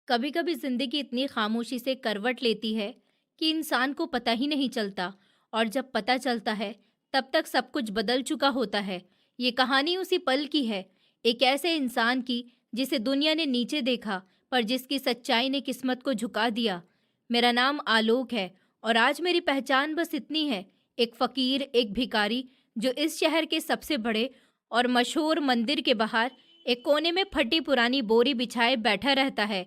कभी कभी जिंदगी इतनी खामोशी से करवट लेती है कि इंसान को पता ही नहीं चलता। और जब पता चलता है तब तक सब कुछ बदल चुका होता है। ये कहानी उसी पल की है, एक ऐसे इंसान की जिसे दुनिया ने नीचे देखा पर जिसकी सच्चाई ने किस्मत को झुका दिया। मेरा नाम आलोक है और आज मेरी पहचान बस इतनी है, एक फकीर, एक भिखारी जो इस शहर के सबसे बड़े और मशहूर मंदिर के बाहर एक कोने में फटी पुरानी बोरी बिछाए बैठा रहता है।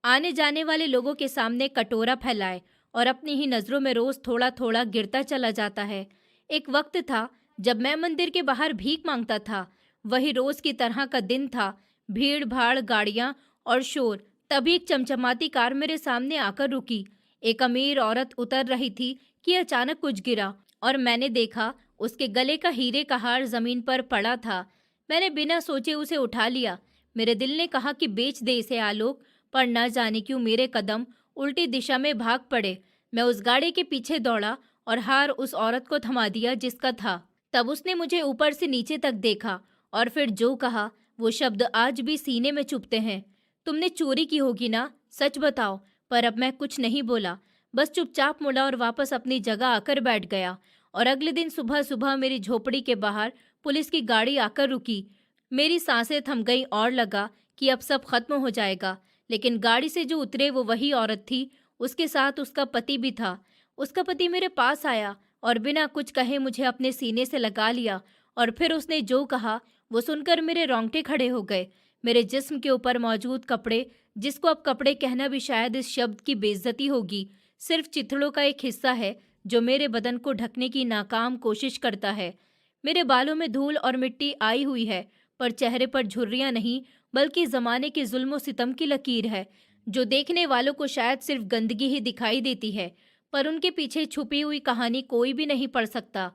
आने जाने वाले लोगों के सामने कटोरा फैलाए और अपनी ही नजरों में रोज थोड़ा थोड़ा गिरता चला जाता है। एक वक्त था जब मैं मंदिर के बाहर भीख मांगता था। वही रोज की तरह का दिन था, भीड़ भाड़, गाड़ियां और शोर। तभी एक चमचमाती कार मेरे सामने आकर रुकी। एक अमीर औरत उतर रही थी कि अचानक कुछ गिरा और मैंने देखा उसके गले का हीरे का हार जमीन पर पड़ा था। मैंने बिना सोचे उसे उठा लिया। मेरे दिल ने कहा कि बेच दे इसे आलोक, पर न जाने क्यों मेरे कदम उल्टी दिशा में भाग पड़े। मैं उस गाड़ी के पीछे दौड़ा और हार उस औरत को थमा दिया जिसका था। तब उसने मुझे ऊपर से नीचे तक देखा और फिर जो कहा वो शब्द आज भी सीने में चुभते हैं। तुमने चोरी की होगी ना, सच बताओ। पर अब मैं कुछ नहीं बोला, बस चुपचाप मुड़ा और वापस अपनी जगह आकर बैठ गया। और अगले दिन सुबह सुबह मेरी झोपड़ी के बाहर पुलिस की गाड़ी आकर रुकी। मेरी सांसें थम गईं और लगा कि अब सब खत्म हो जाएगा। लेकिन गाड़ी से जो उतरे वो वही औरत थी, उसके साथ उसका पति भी था। उसका पति मेरे पास आया और बिना कुछ कहे मुझे अपने सीने से लगा लिया। और फिर उसने जो कहा वो सुनकर मेरे रोंगटे खड़े हो गए। मेरे जिस्म के ऊपर मौजूद कपड़े, जिसको अब कपड़े कहना भी शायद इस शब्द की बेइज्जती होगी, सिर्फ चिथड़ों का एक हिस्सा है जो मेरे बदन को ढकने की नाकाम कोशिश करता है। मेरे बालों में धूल और मिट्टी आई हुई है, पर चेहरे पर झुर्रियां नहीं, बल्कि जमाने के जुल्म सितम की लकीर है, जो देखने वालों को शायद सिर्फ गंदगी ही दिखाई देती है, पर उनके पीछे छुपी हुई कहानी कोई भी नहीं पढ़ सकता।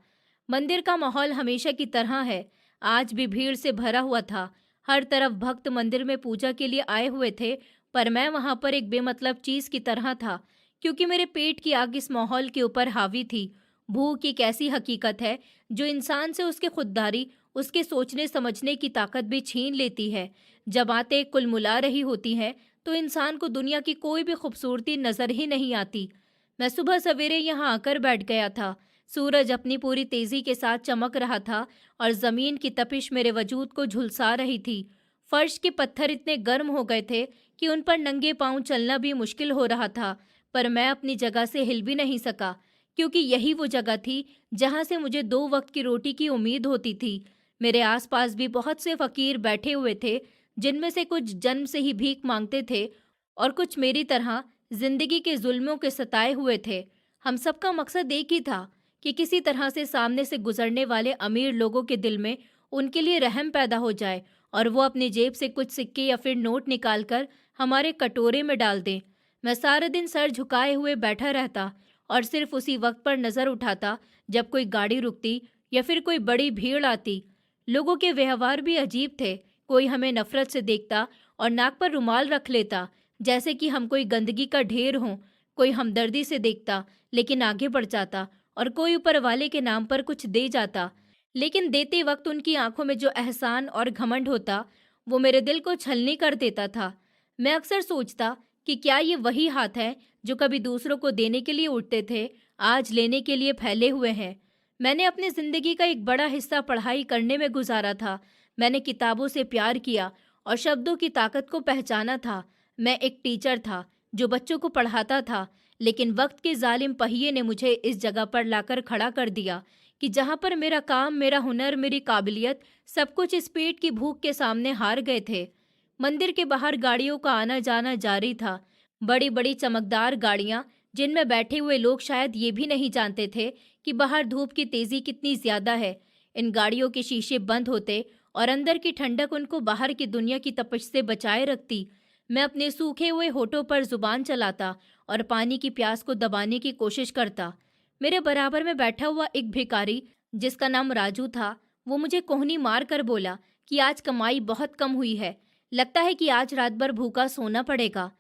मंदिर का माहौल हमेशा की तरह है, आज भी भीड़ से भरा हुआ था। हर तरफ भक्त मंदिर में पूजा के लिए आए हुए थे, पर मैं वहां पर एक बेमतलब चीज की तरह था, क्योंकि मेरे पेट की आग इस माहौल के ऊपर हावी थी। भूख एक ऐसी हकीकत है जो इंसान से उसके खुददारी, उसके सोचने समझने की ताकत भी छीन लेती है। जब आते कुलमुला रही होती हैं तो इंसान को दुनिया की कोई भी खूबसूरती नजर ही नहीं आती। मैं सुबह सवेरे यहाँ आकर बैठ गया था। सूरज अपनी पूरी तेजी के साथ चमक रहा था और जमीन की तपिश मेरे वजूद को झुलसा रही थी। फर्श के पत्थर इतने गर्म हो गए थे कि उन पर नंगे पांव चलना भी मुश्किल हो रहा था, पर मैं अपनी जगह से हिल भी नहीं सका, क्योंकि यही वो जगह थी जहां से मुझे 2 वक्त की रोटी की उम्मीद होती थी। मेरे आसपास भी बहुत से फकीर बैठे हुए थे, जिनमें से कुछ जन्म से ही भीख मांगते थे और कुछ मेरी तरह जिंदगी के जुल्मों के सताए हुए थे। हम सबका मकसद एक ही था कि किसी तरह से सामने से गुजरने वाले अमीर लोगों के दिल में उनके लिए रहम पैदा हो जाए और वो अपनी जेब से कुछ सिक्के या फिर नोट निकालकर हमारे कटोरे में डाल दें। मैं सारा दिन सर झुकाए हुए बैठा रहता और सिर्फ उसी वक्त पर नजर उठाता जब कोई गाड़ी रुकती या फिर कोई बड़ी भीड़ आती। लोगों के व्यवहार भी अजीब थे। कोई हमें नफरत से देखता और नाक पर रुमाल रख लेता, जैसे कि हम कोई गंदगी का ढेर हों। कोई हमदर्दी से देखता लेकिन आगे बढ़ जाता, और कोई ऊपर वाले के नाम पर कुछ दे जाता, लेकिन देते वक्त उनकी आंखों में जो एहसान और घमंड होता वो मेरे दिल को छलनी कर देता था। मैं अक्सर सोचता कि क्या ये वही हाथ हैं जो कभी दूसरों को देने के लिए उठते थे, आज लेने के लिए फैले हुए हैं। मैंने अपनी जिंदगी का एक बड़ा हिस्सा पढ़ाई करने में गुजारा था। मैंने किताबों से प्यार किया और शब्दों की ताकत को पहचाना था। मैं एक टीचर था जो बच्चों को पढ़ाता था, लेकिन वक्त के जालिम पहिए ने मुझे इस जगह पर लाकर खड़ा कर दिया कि जहाँ पर मेरा काम, मेरा हुनर, मेरी काबिलियत, सब कुछ इस पेट की भूख के सामने हार गए थे। मंदिर के बाहर गाड़ियों का आना जाना जारी था। बड़ी बड़ी चमकदार गाड़ियां, जिनमें बैठे हुए लोग शायद ये भी नहीं जानते थे कि बाहर धूप की तेजी कितनी ज्यादा है। इन गाड़ियों के शीशे बंद होते और अंदर की ठंडक उनको बाहर की दुनिया की तपिश से बचाए रखती। मैं अपने सूखे हुए होठों पर जुबान चलाता और पानी की प्यास को दबाने की कोशिश करता। मेरे बराबर में बैठा हुआ एक भिखारी, जिसका नाम राजू था, वो मुझे कोहनी मार कर बोला कि आज कमाई बहुत कम हुई है, लगता है कि आज रात भर भूखा सोना पड़ेगा।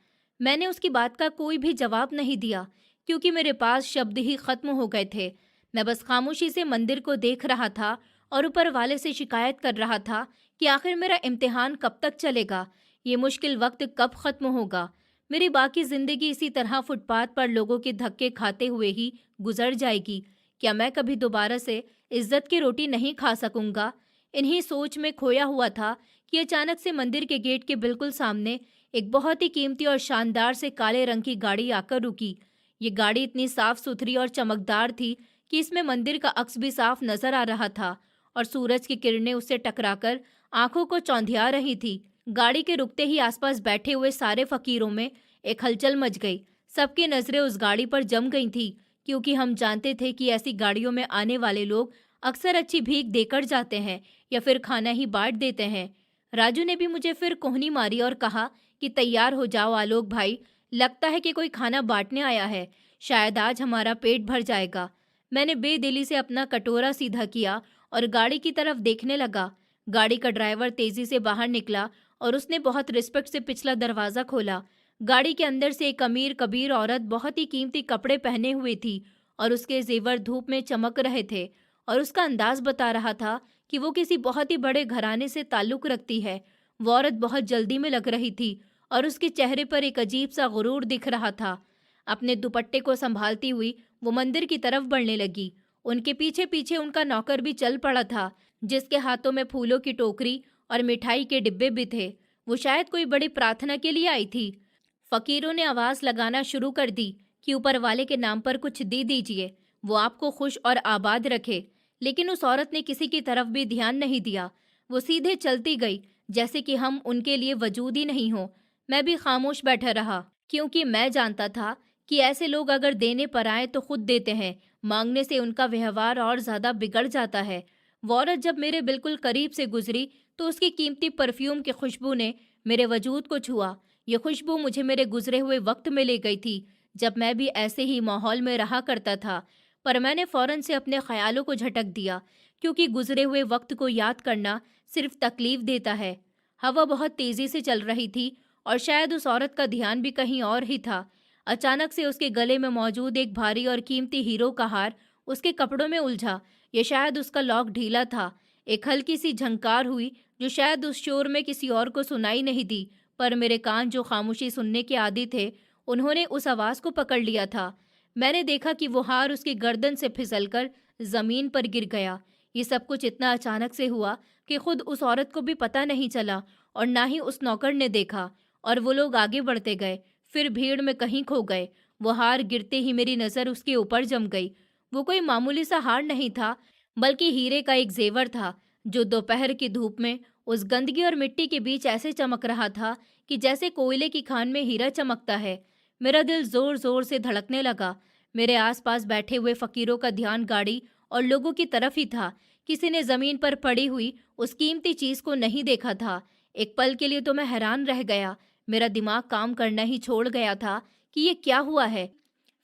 मैंने उसकी बात का कोई भी जवाब नहीं दिया, क्योंकि मेरे पास शब्द ही खत्म हो गए थे। मैं बस खामोशी से मंदिर को देख रहा था और ऊपर वाले से शिकायत कर रहा था कि आखिर मेरा इम्तिहान कब तक चलेगा, ये मुश्किल वक्त कब खत्म होगा। मेरी बाकी जिंदगी इसी तरह फुटपाथ पर लोगों के धक्के खाते हुए ही गुजर जाएगी। क्या मैं कभी दोबारा से इज्जत की रोटी नहीं खा सकूंगा? इन्हीं सोच में खोया हुआ था कि अचानक से मंदिर के गेट के बिल्कुल सामने एक बहुत ही कीमती और शानदार से काले रंग की गाड़ी आकर रुकी। ये गाड़ी इतनी साफ सुथरी और चमकदार थी कि इसमें मंदिर का अक्स भी साफ नजर आ रहा था और सूरज की किरणें उससे टकराकर आंखों को चौंधिया रही थी। गाड़ी के रुकते ही आसपास बैठे हुए सारे फकीरों में एक हलचल मच गई। सबकी नजरें उस गाड़ी पर जम गई थी, क्योंकि हम जानते थे कि ऐसी गाड़ियों में आने वाले लोग अक्सर अच्छी भीख देकर जाते हैं या फिर खाना ही बांट देते हैं। राजू ने भी मुझे फिर कोहनी मारी और कहा कि तैयार हो जाओ आलोक भाई, लगता है कि कोई खाना बांटने आया है। शायद आज हमारा पेट भर जाएगा। मैंने बेदिली से अपना कटोरा सीधा किया और गाड़ी की तरफ देखने लगा। गाड़ी का ड्राइवर तेजी से बाहर निकला और उसने बहुत रिस्पेक्ट से पिछला दरवाजा खोला। गाड़ी के अंदर से एक अमीर कबीर औरत बहुत ही कीमती कपड़े पहने हुए थी और उसके जेवर धूप में चमक रहे थे और उसका अंदाज बता रहा था कि वो किसी बहुत ही बड़े घराने से ताल्लुक रखती है। वो औरत बहुत जल्दी में लग रही थी और उसके चेहरे पर एक अजीब सा गुरूर दिख रहा था। अपने दुपट्टे को संभालती हुई वो मंदिर की तरफ बढ़ने लगी। उनके पीछे पीछे उनका नौकर भी चल पड़ा था, जिसके हाथों में फूलों की टोकरी और मिठाई के डिब्बे भी थे। वो शायद कोई बड़ी प्रार्थना के लिए आई थी। फकीरों ने आवाज लगाना शुरू कर दी कि ऊपर वाले के नाम पर कुछ दे दीजिए, वो आपको खुश और आबाद रखे। लेकिन उस औरत ने किसी की तरफ भी ध्यान नहीं दिया। वो सीधे चलती गई, जैसे कि हम उनके लिए वजूद ही नहीं हो। मैं भी खामोश बैठा रहा, क्योंकि मैं जानता था कि ऐसे लोग अगर देने पर आए तो खुद देते हैं, मांगने से उनका व्यवहार और ज्यादा बिगड़ जाता है। वो औरत जब मेरे बिल्कुल करीब से गुजरी तो उसकी कीमती परफ्यूम की खुशबू ने मेरे वजूद को छुआ। ये खुशबू मुझे मेरे गुजरे हुए वक्त में ले गई थी, जब मैं भी ऐसे ही माहौल में रहा करता था। पर मैंने फौरन से अपने ख्यालों को झटक दिया, क्योंकि गुजरे हुए वक्त को याद करना सिर्फ तकलीफ देता है। हवा बहुत तेजी से चल रही थी और शायद उस औरत का ध्यान भी कहीं और ही था। अचानक से उसके गले में मौजूद एक भारी और कीमती हीरो का हार उसके कपड़ों में उलझा। ये शायद उसका लॉक ढीला था। एक हल्की सी झंकार हुई, जो शायद उस शोर में किसी और को सुनाई नहीं दी, पर मेरे कान जो खामोशी सुनने के आदी थे, उन्होंने उस आवाज को पकड़ लिया था। मैंने देखा कि वो हार उसकी गर्दन से फिसलकर जमीन पर गिर गया। ये सब कुछ इतना अचानक से हुआ कि खुद उस औरत को भी पता नहीं चला और ना ही उस नौकर ने देखा। और वो लोग आगे बढ़ते गए, फिर भीड़ में कहीं खो गए। वो हार गिरते ही मेरी नजर उसके ऊपर जम गई। वो कोई मामूली सा हार नहीं था, बल्कि हीरे का एक जेवर था, जो दोपहर की धूप में उस गंदगी और मिट्टी के बीच ऐसे चमक रहा था कि जैसे कोयले की खान में हीरा चमकता है। मेरा दिल जोर जोर से धड़कने लगा। मेरे आसपास बैठे हुए फकीरों का ध्यान गाड़ी और लोगों की तरफ ही था। किसी ने जमीन पर पड़ी हुई उस कीमती चीज को नहीं देखा था। एक पल के लिए तो मैं हैरान रह गया। मेरा दिमाग काम करना ही छोड़ गया था कि ये क्या हुआ है।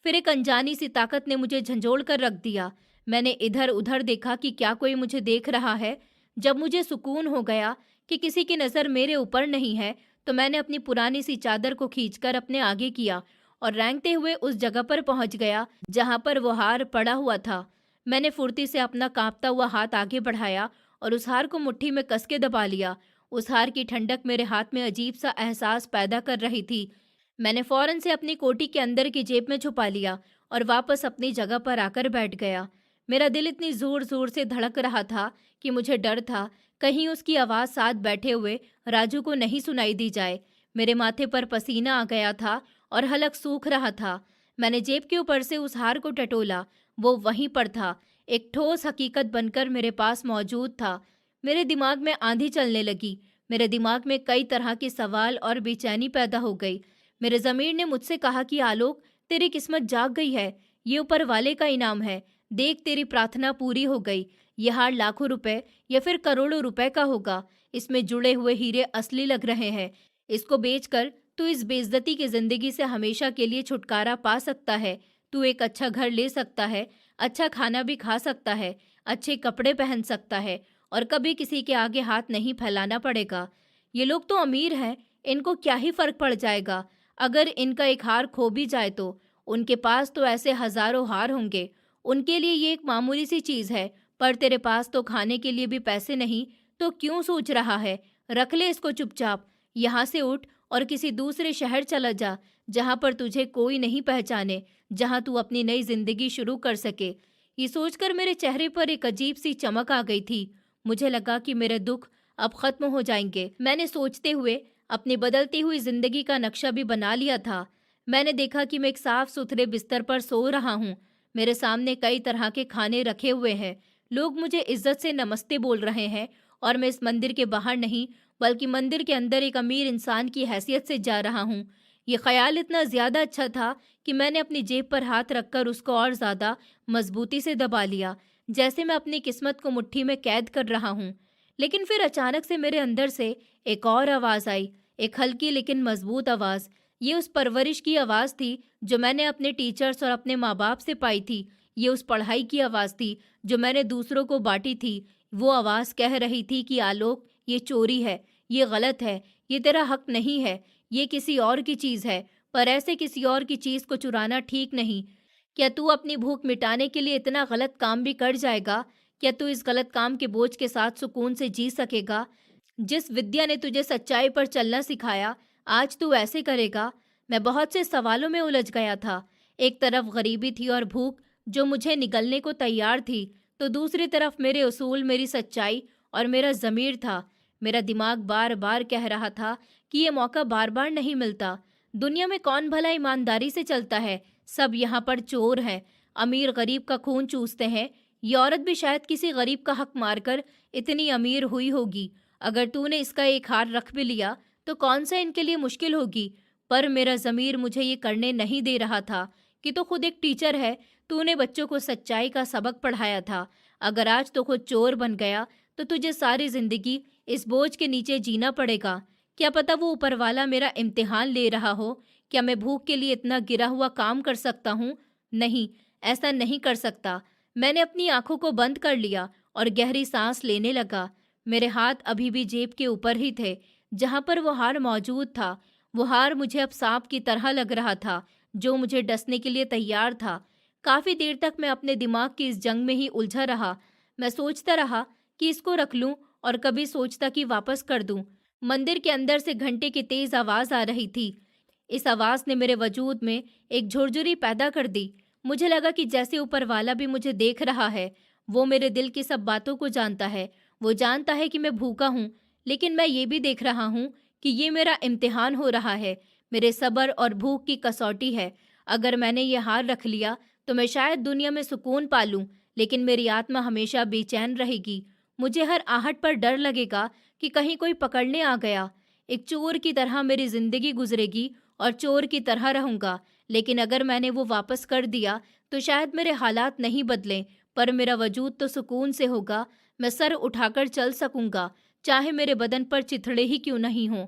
फिर एक अनजानी सी ताकत ने मुझे झंझोड़ कर रख दिया। मैंने इधर उधर देखा कि क्या कोई मुझे देख रहा है। जब मुझे सुकून हो गया कि किसी की नज़र मेरे ऊपर नहीं है, तो मैंने अपनी पुरानी सी चादर को खींचकर अपने आगे किया और रेंगते हुए उस जगह पर पहुंच गया जहां पर वो हार पड़ा हुआ था। मैंने फुर्ती से अपना कांपता हुआ हाथ आगे बढ़ाया और उस हार को मुट्ठी में कस के दबा लिया। उस हार की ठंडक मेरे हाथ में अजीब सा एहसास पैदा कर रही थी। मैंने फौरन से अपनी कोटी के अंदर की जेब में छुपा लिया और वापस अपनी जगह पर आकर बैठ गया। मेरा दिल इतनी जोर जोर से धड़क रहा था कि मुझे डर था कहीं उसकी आवाज़ साथ बैठे हुए राजू को नहीं सुनाई दी जाए। मेरे माथे पर पसीना आ गया था और हलक सूख रहा था। मैंने जेब के ऊपर से उस हार को टटोला। वो वहीं पर था, एक ठोस हकीकत बनकर मेरे पास मौजूद था। मेरे दिमाग में आंधी चलने लगी। मेरे दिमाग में कई तरह के सवाल और बेचैनी पैदा हो गई। मेरे ज़मीर ने मुझसे कहा कि आलोक, तेरी किस्मत जाग गई है, ये ऊपर वाले का इनाम है। देख, तेरी प्रार्थना पूरी हो गई। यह हार लाखों रुपए या फिर करोड़ों रुपए का होगा। इसमें जुड़े हुए हीरे असली लग रहे हैं। इसको बेचकर तू इस बेइज्जती की जिंदगी से हमेशा के लिए छुटकारा पा सकता है। तू एक अच्छा घर ले सकता है, अच्छा खाना भी खा सकता है, अच्छे कपड़े पहन सकता है और कभी किसी के आगे हाथ नहीं फैलाना पड़ेगा। ये लोग तो अमीर हैं, इनको क्या ही फर्क पड़ जाएगा अगर इनका एक हार खो भी जाए तो। उनके पास तो ऐसे हजारों हार होंगे, उनके लिए ये एक मामूली सी चीज़ है। पर तेरे पास तो खाने के लिए भी पैसे नहीं, तो क्यों सोच रहा है? रख ले इसको चुपचाप। यहाँ से उठ और किसी दूसरे शहर चला जा जहाँ पर तुझे कोई नहीं पहचाने, जहाँ तू अपनी नई जिंदगी शुरू कर सके। ये सोचकर मेरे चेहरे पर एक अजीब सी चमक आ गई थी। मुझे लगा कि मेरे दुख अब खत्म हो जाएंगे। मैंने सोचते हुए अपनी बदलती हुई जिंदगी का नक्शा भी बना लिया था। मैंने देखा कि मैं एक साफ सुथरे बिस्तर पर सो रहा हूँ। मेरे सामने कई तरह के खाने रखे हुए हैं। लोग मुझे इज्जत से नमस्ते बोल रहे हैं और मैं इस मंदिर के बाहर नहीं बल्कि मंदिर के अंदर एक अमीर इंसान की हैसियत से जा रहा हूँ। ये ख्याल इतना ज्यादा अच्छा था कि मैंने अपनी जेब पर हाथ रखकर उसको और ज्यादा मजबूती से दबा लिया, जैसे मैं अपनी किस्मत को मुट्ठी में कैद कर रहा हूँ। लेकिन फिर अचानक से मेरे अंदर से एक और आवाज आई, एक हल्की लेकिन मजबूत आवाज। ये उस परवरिश की आवाज थी जो मैंने अपने टीचर्स और अपने माँ बाप से पाई थी। ये उस पढ़ाई की आवाज थी जो मैंने दूसरों को बांटी थी। वो आवाज कह रही थी कि आलोक, ये चोरी है, ये गलत है, ये तेरा हक नहीं है, ये किसी और की चीज है, पर ऐसे किसी और की चीज को चुराना ठीक नहीं। क्या तू अपनी भूख मिटाने के लिए इतना गलत काम भी कर जाएगा? क्या तू इस गलत काम के बोझ के साथ सुकून से जी सकेगा? जिस विद्या ने तुझे सच्चाई पर चलना सिखाया, आज तू ऐसे करेगा? मैं बहुत से सवालों में उलझ गया था। एक तरफ गरीबी थी और भूख जो मुझे निगलने को तैयार थी, तो दूसरी तरफ मेरे उसूल, मेरी सच्चाई और मेरा ज़मीर था। मेरा दिमाग बार बार कह रहा था कि ये मौका बार बार नहीं मिलता। दुनिया में कौन भला ईमानदारी से चलता है? सब यहाँ पर चोर हैं, अमीर गरीब का खून चूसते हैं। ये औरत भी शायद किसी गरीब का हक मारकर इतनी अमीर हुई होगी। अगर तूने इसका एक हार रख भी लिया तो कौन सा इनके लिए मुश्किल होगी। पर मेरा ज़मीर मुझे ये करने नहीं दे रहा था कि तो खुद एक टीचर है, तूने बच्चों को सच्चाई का सबक पढ़ाया था। अगर आज तो खुद चोर बन गया तो तुझे सारी जिंदगी इस बोझ के नीचे जीना पड़ेगा। क्या पता वो ऊपर वाला मेरा इम्तिहान ले रहा हो। क्या मैं भूख के लिए इतना गिरा हुआ काम कर सकता हूँ? नहीं, ऐसा नहीं कर सकता। मैंने अपनी आंखों को बंद कर लिया और गहरी सांस लेने लगा। मेरे हाथ अभी भी जेब के ऊपर ही थे जहां पर वो हार मौजूद था। वो हार मुझे अब सांप की तरह लग रहा था जो मुझे डसने के लिए तैयार था। काफी देर तक मैं अपने दिमाग की इस जंग में ही उलझा रहा। मैं सोचता रहा कि इसको रख लूं और कभी सोचता कि वापस कर दूं। मंदिर के अंदर से घंटे की तेज आवाज आ रही थी। इस आवाज ने मेरे वजूद में एक झुरझुरी पैदा कर दी। मुझे लगा कि जैसे ऊपर वाला भी मुझे देख रहा है। वो मेरे दिल की सब बातों को जानता है। वो जानता है कि मैं भूखा हूँ, लेकिन मैं ये भी देख रहा हूँ कि ये मेरा इम्तिहान हो रहा है, मेरे सब्र और भूख की कसौटी है। अगर मैंने ये हार रख लिया तो मैं शायद दुनिया में सुकून पा लूं, लेकिन मेरी आत्मा हमेशा बेचैन रहेगी। मुझे हर आहट पर डर लगेगा कि कहीं कोई पकड़ने आ गया। एक चोर की तरह मेरी जिंदगी गुजरेगी और चोर की तरह रहूंगा। लेकिन अगर मैंने वो वापस कर दिया तो शायद मेरे हालात नहीं बदलें, पर मेरा वजूद तो सुकून से होगा। मैं सर उठाकर चल सकूंगा, चाहे मेरे बदन पर चिथड़े ही क्यों नहीं हों।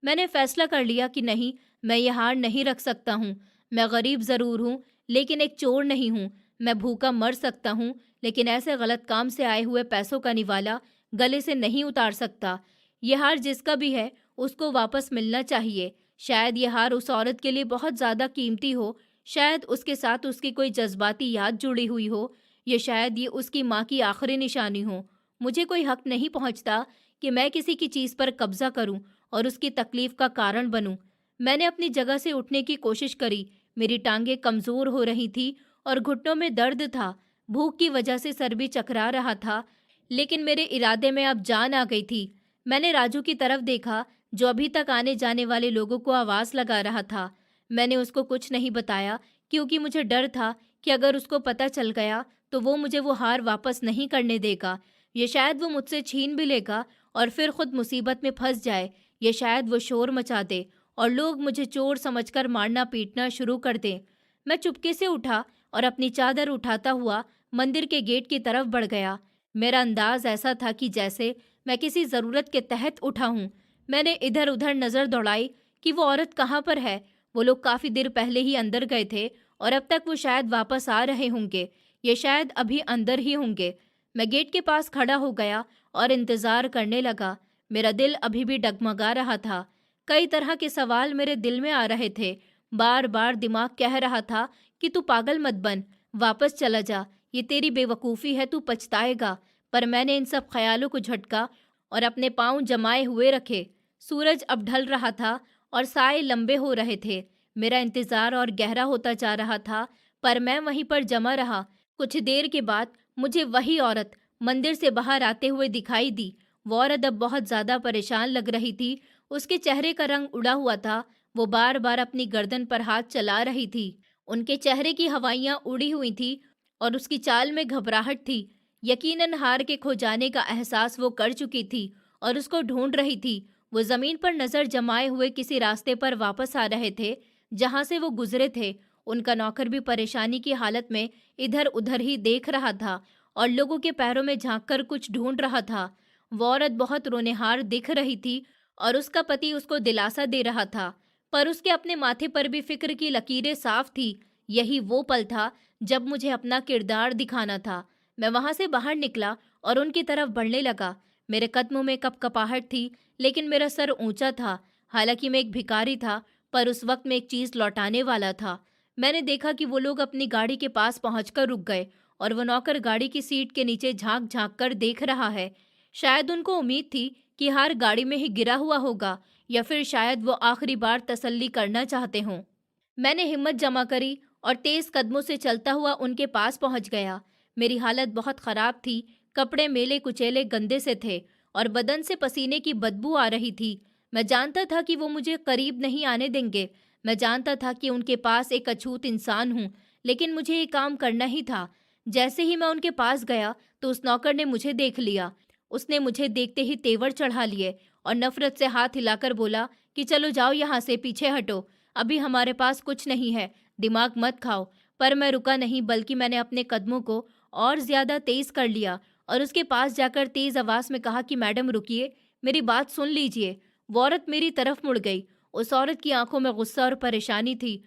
मैंने फैसला कर लिया कि नहीं, मैं ये हार नहीं रख सकता हूँ। मैं गरीब ज़रूर हूँ, लेकिन एक चोर नहीं हूँ। मैं भूखा मर सकता हूँ, लेकिन ऐसे गलत काम से आए हुए पैसों का निवाला गले से नहीं उतार सकता। ये हार जिसका भी है उसको वापस मिलना चाहिए। शायद ये हार उस औरत के लिए बहुत ज़्यादा कीमती हो, शायद उसके साथ उसकी कोई जज्बाती याद जुड़ी हुई हो, या शायद ये उसकी माँ की आखिरी निशानी हो। मुझे कोई हक नहीं पहुँचता कि मैं किसी की चीज़ पर कब्जा करूँ और उसकी तकलीफ का कारण बनूँ। मैंने अपनी जगह से उठने की कोशिश करी। मेरी टांगें कमज़ोर हो रही थी और घुटनों में दर्द था। भूख की वजह से सर भी चकरा रहा था, लेकिन मेरे इरादे में अब जान आ गई थी। मैंने राजू की तरफ देखा जो अभी तक आने जाने वाले लोगों को आवाज़ लगा रहा था। मैंने उसको कुछ नहीं बताया क्योंकि मुझे डर था कि अगर उसको पता चल गया तो वो मुझे वो हार वापस नहीं करने देगा। ये शायद वो मुझसे छीन भी लेगा और फिर खुद मुसीबत में फंस जाए। ये शायद वो शोर मचा दे और लोग मुझे चोर समझकर मारना पीटना शुरू कर दें। मैं चुपके से उठा और अपनी चादर उठाता हुआ मंदिर के गेट की तरफ बढ़ गया। मेरा अंदाज ऐसा था कि जैसे मैं किसी ज़रूरत के तहत उठा हूँ। मैंने इधर उधर नज़र दौड़ाई कि वो औरत कहाँ पर है। वो लोग काफ़ी देर पहले ही अंदर गए थे और अब तक वो शायद वापस आ रहे होंगे। ये शायद अभी अंदर ही होंगे। मैं गेट के पास खड़ा हो गया और इंतज़ार करने लगा। मेरा दिल अभी भी डगमगा रहा था। कई तरह के सवाल मेरे दिल में आ रहे थे। बार बार दिमाग कह रहा था कि तू पागल मत बन, वापस चला जा, ये तेरी बेवकूफ़ी है, तू पछताएगा। पर मैंने इन सब ख्यालों को झटका और अपने पाँव जमाए हुए रखे। सूरज अब ढल रहा था और साए लंबे हो रहे थे। मेरा इंतजार और गहरा होता जा रहा था, पर मैं वहीं पर जमा रहा। कुछ देर के बाद मुझे वही औरत मंदिर से बाहर आते हुए दिखाई दी। वो औरत अब बहुत ज्यादा परेशान लग रही थी। उसके चेहरे का रंग उड़ा हुआ था। वो बार बार अपनी गर्दन पर हाथ चला रही थी। उनके चेहरे की हवाइयां उड़ी हुई थी और उसकी चाल में घबराहट थी। यकीनन हार के खो जाने का एहसास वो कर चुकी थी और उसको ढूंढ रही थी। वो जमीन पर नजर जमाए हुए किसी रास्ते पर वापस आ रहे थे जहां से वो गुजरे थे। उनका नौकर भी परेशानी की हालत में इधर उधर ही देख रहा था और लोगों के पैरों में झांककर कुछ ढूंढ रहा था। वो औरत बहुत रोनेहार दिख रही थी और उसका पति उसको दिलासा दे रहा था, पर उसके अपने माथे पर भी फिक्र की लकीरें साफ थी। यही वो पल था जब मुझे अपना किरदार दिखाना था। मैं वहां से बाहर निकला और उनकी तरफ बढ़ने लगा। मेरे कदमों में कपकपाहट थी, लेकिन मेरा सर ऊंचा था। हालांकि मैं एक भिखारी था, पर उस वक्त मैं एक चीज लौटाने वाला था। मैंने देखा कि वो लोग अपनी गाड़ी के पास पहुंचकर रुक गए और वो नौकर गाड़ी की सीट के नीचे झांक झांक कर देख रहा है। शायद उनको उम्मीद थी कि हार गाड़ी में ही गिरा हुआ होगा, या फिर शायद वो आखिरी बार तसल्ली करना चाहते हों। मैंने हिम्मत जमा करी और तेज कदमों से चलता हुआ उनके पास पहुंच गया। मेरी हालत बहुत खराब थी। कपड़े मेले कुचेले गंदे से थे और बदन से पसीने की बदबू आ रही थी। मैं जानता था कि वो मुझे करीब नहीं आने देंगे। मैं जानता था कि उनके पास एक अछूत इंसान हूँ, लेकिन मुझे ये काम करना ही था। जैसे ही मैं उनके पास गया तो उस नौकर ने मुझे देख लिया। उसने मुझे देखते ही तेवर चढ़ा लिए और नफरत से हाथ हिलाकर बोला कि चलो जाओ यहाँ से, पीछे हटो, अभी हमारे पास कुछ नहीं है, दिमाग मत खाओ। पर मैं रुका नहीं, बल्कि मैंने अपने कदमों को और ज्यादा तेज कर लिया और उसके पास जाकर तेज आवाज में कहा कि मैडम रुकिए, मेरी बात सुन लीजिए। वो औरत मेरी तरफ मुड़ गई। उस औरत की आंखों में गुस्सा और परेशानी थी।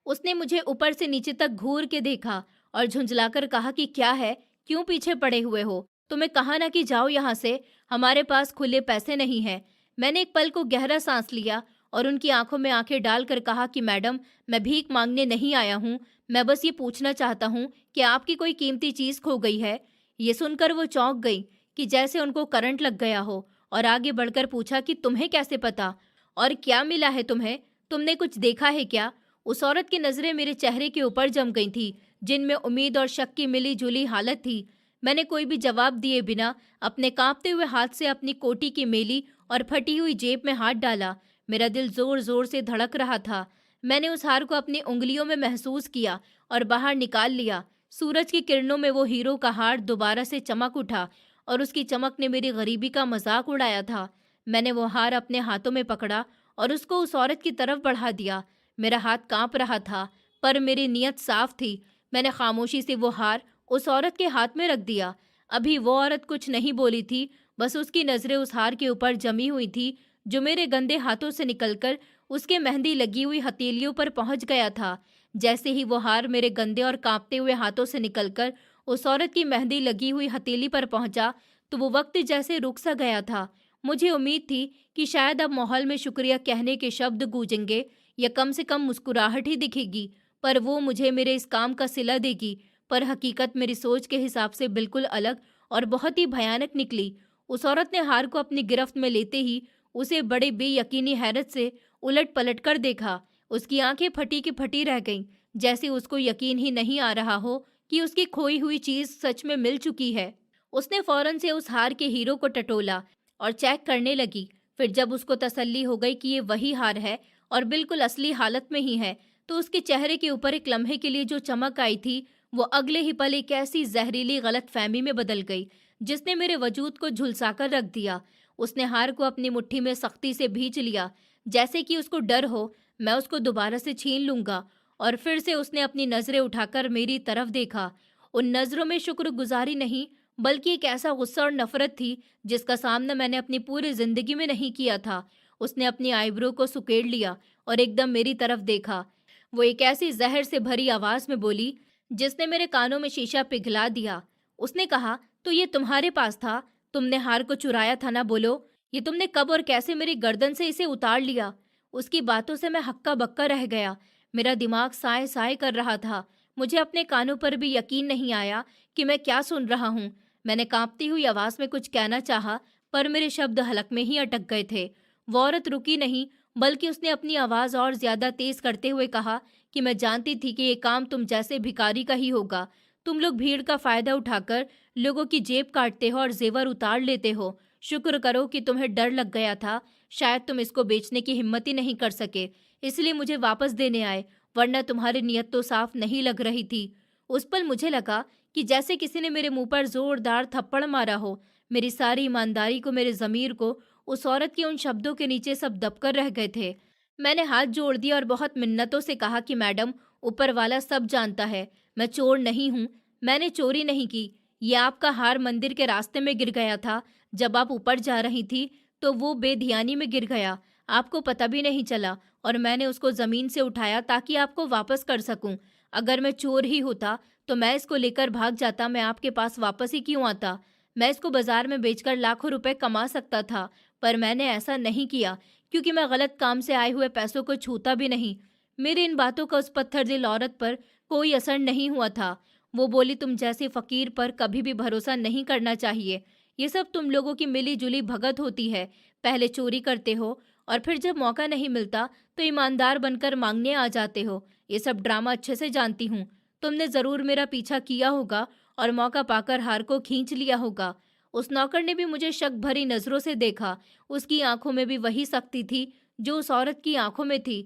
उसने मुझे ऊपर से नीचे तक घूर के देखा और झुंझलाकर कहा कि क्या है, क्यों पीछे पड़े हुए हो? तुम्हें कहा ना कि जाओ यहाँ से, हमारे पास खुले पैसे नहीं है। मैंने एक पल को गहरा सांस लिया और उनकी आंखों में आंखें डालकर कहा कि मैडम, मैं भीख मांगने नहीं आया हूँ, मैं बस ये पूछना चाहता हूँ कि आपकी कोई कीमती चीज खो गई है। ये सुनकर वो चौंक गई कि जैसे उनको करंट लग गया हो, और आगे बढ़कर पूछा कि तुम्हें कैसे पता, और क्या मिला है तुम्हें, तुमने कुछ देखा है क्या? उस औरत की नजरें मेरे चेहरे के ऊपर जम गई थी, जिनमें उम्मीद और शक की मिली जुली हालत थी। मैंने कोई भी जवाब दिए बिना अपने कांपते हुए हाथ से अपनी कोटी की मेली और फटी हुई जेब में हाथ डाला। मेरा दिल जोर जोर से धड़क रहा था। मैंने उस हार को अपनी उंगलियों में महसूस किया और बाहर निकाल लिया। सूरज की किरणों में वो हीरो का हार दोबारा से चमक उठा और उसकी चमक ने मेरी गरीबी का मजाक उड़ाया था। मैंने वो हार अपने हाथों में पकड़ा और उसको उस औरत की तरफ बढ़ा दिया। मेरा हाथ कांप रहा था, पर मेरी नीयत साफ थी। मैंने खामोशी से वो हार उस औरत के हाथ में रख दिया। अभी वो औरत कुछ नहीं बोली थी, बस उसकी नजरें उस हार के ऊपर जमी हुई थी, जो मेरे गंदे हाथों से निकलकर उसके मेहंदी लगी हुई हथेलियों पर पहुंच गया था। जैसे ही वो हार मेरे गंदे और कांपते हुए हाथों से निकलकर उस औरत की मेहंदी लगी हुई हथेली पर पहुंचा, तो वो वक्त जैसे रुक सा गया था। मुझे उम्मीद थी कि शायद अब माहौल में शुक्रिया कहने के शब्द गूंजेंगे, या कम से कम मुस्कुराहट ही दिखेगी, पर वो मुझे मेरे इस काम का सिला देगी। पर हकीकत मेरी सोच के हिसाब से बिल्कुल अलग और बहुत ही भयानक निकली। उस औरत ने हार को अपनी गिरफ्त में लेते ही उसे बड़े बेयकीनी हैरत से उलट पलट कर देखा। उसकी आंखें फटी की फटी रह गईं, जैसे उसको यकीन ही नहीं आ रहा हो कि उसकी खोई हुई चीज सच में मिल चुकी है। उसने फौरन से उस हार के हीरो को टटोला और चेक करने लगी। फिर जब उसको तसल्ली हो गई कि ये वही हार है और बिल्कुल असली हालत में ही है, तो उसके चेहरे के ऊपर एक लम्हे के लिए जो चमक आई थी, वो अगले ही पल एक ऐसी जहरीली गलतफहमी में बदल गई जिसने मेरे वजूद को झुलसाकर रख दिया। उसने हार को अपनी मुट्ठी में सख्ती से भींच लिया, जैसे कि उसको डर हो मैं उसको दोबारा से छीन लूंगा। और फिर से उसने अपनी नजरें उठाकर मेरी तरफ देखा। उन नजरों में शुक्रगुजारी नहीं, बल्कि एक ऐसा गुस्सा और नफरत थी जिसका सामना मैंने अपनी पूरी जिंदगी में नहीं किया था। उसने अपनी आईब्रो को सुकेड़ लिया और एकदम मेरी तरफ देखा। वो एक ऐसी जहर से भरी आवाज में बोली जिसने मेरे कानों में शीशा पिघला दिया। उसने कहा, तो ये तुम्हारे पास था? तुमने हार को चुराया था ना? बोलो, ये तुमने कब और कैसे मेरी गर्दन से इसे उतार लिया? उसकी बातों से मैं हक्का बक्का रह गया। मेरा दिमाग साए साए कर रहा था। मुझे अपने कानों पर भी यकीन नहीं आया कि मैं क्या सुन रहा हूँ। मैंने कांपती हुई आवाज में कुछ कहना चाहा, पर मेरे शब्द हलक में ही अटक गए थे। वो औरत रुकी नहीं, बल्कि उसने अपनी आवाज़ और ज़्यादा तेज़ करते हुए कहा कि मैं जानती थी कि ये काम तुम जैसे भिखारी का ही होगा। तुम लोग भीड़ का फ़ायदा उठाकर लोगों की जेब काटते हो और ज़ेवर उतार लेते हो। शुक्र करो कि तुम्हें डर लग गया था। शायद तुम इसको बेचने की हिम्मत ही नहीं कर सके, इसलिए मुझे वापस देने आए, वरना तुम्हारी नीयत तो साफ नहीं लग रही थी। उस पल मुझे लगा कि जैसे किसी ने मेरे मुंह पर जोरदार थप्पड़ मारा हो। मेरी सारी ईमानदारी को, मेरे ज़मीर को उस औरत के उन शब्दों के नीचे सब दबकर रह गए थे। मैंने हाथ जोड़ दिया और बहुत मिन्नतों से कहा कि मैडम, ऊपर वाला सब जानता है, मैं चोर नहीं हूँ, मैंने चोरी नहीं की। ये आपका हार मंदिर के रास्ते में गिर गया था। जब आप ऊपर जा रही थी तो वो बेधियानी में गिर गया, आपको पता भी नहीं चला, और मैंने उसको ज़मीन से उठाया ताकि आपको वापस कर सकूं। अगर मैं चोर ही होता तो मैं इसको लेकर भाग जाता, मैं आपके पास वापस ही क्यों आता? मैं इसको बाजार में बेचकर लाखों रुपए कमा सकता था, पर मैंने ऐसा नहीं किया क्योंकि मैं गलत काम से आए हुए पैसों को छूता भी नहीं। मेरी इन बातों का उस पत्थर दिल औरत पर कोई असर नहीं हुआ था। वो बोली, तुम जैसे फकीर पर कभी भी भरोसा नहीं करना चाहिए। ये सब तुम लोगों की मिली जुली भगत होती है। पहले चोरी करते हो और फिर जब मौका नहीं मिलता तो ईमानदार बनकर मांगने आ जाते हो। ये सब ड्रामा अच्छे से जानती हूँ। तुमने जरूर मेरा पीछा किया होगा और मौका पाकर हार को खींच लिया होगा। उस नौकर ने भी मुझे शक भरी नजरों से देखा। उसकी आंखों में भी वही सख्ती थी जो उस औरत की आंखों में थी।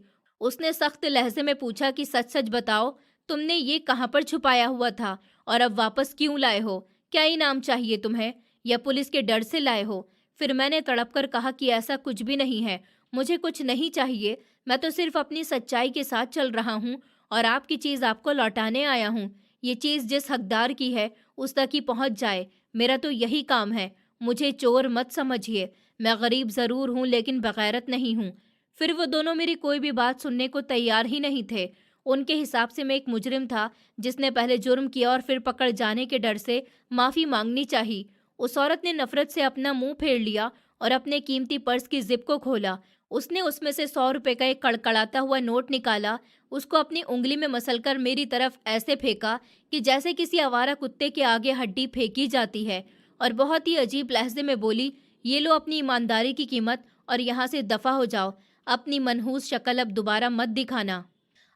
उसने सख्त लहजे में पूछा कि सच सच बताओ, तुमने ये कहाँ पर छुपाया हुआ था और अब वापस क्यों लाए हो? क्या इनाम चाहिए तुम्हें, या पुलिस के डर से लाए हो? फिर मैंने तड़प कर कहा कि ऐसा कुछ भी नहीं है, मुझे कुछ नहीं चाहिए, मैं तो सिर्फ अपनी सच्चाई के साथ चल रहा हूँ और आपकी चीज़ आपको लौटाने आया हूँ। ये चीज़ जिस हकदार की है उस तक ही पहुँच जाए, मेरा तो यही काम है। मुझे चोर मत समझिए, मैं गरीब ज़रूर हूँ लेकिन बगैरत नहीं हूँ। फिर वो दोनों मेरी कोई भी बात सुनने को तैयार ही नहीं थे। उनके हिसाब से मैं एक मुजरिम था जिसने पहले जुर्म किया और फिर पकड़ जाने के डर से माफ़ी मांगनी चाहिए। उस औरत ने नफरत से अपना मुंह फेर लिया और अपने कीमती पर्स की जिप को खोला। उसने उसमें से 100 रुपए का एक कड़कड़ाता हुआ नोट निकाला, उसको अपनी उंगली में मसलकर मेरी तरफ ऐसे फेंका कि जैसे किसी आवारा कुत्ते के आगे हड्डी फेंकी जाती है, और बहुत ही अजीब लहजे में बोली, ये लो अपनी ईमानदारी की कीमत और यहाँ से दफा हो जाओ। अपनी मनहूस शक्ल अब दोबारा मत दिखाना।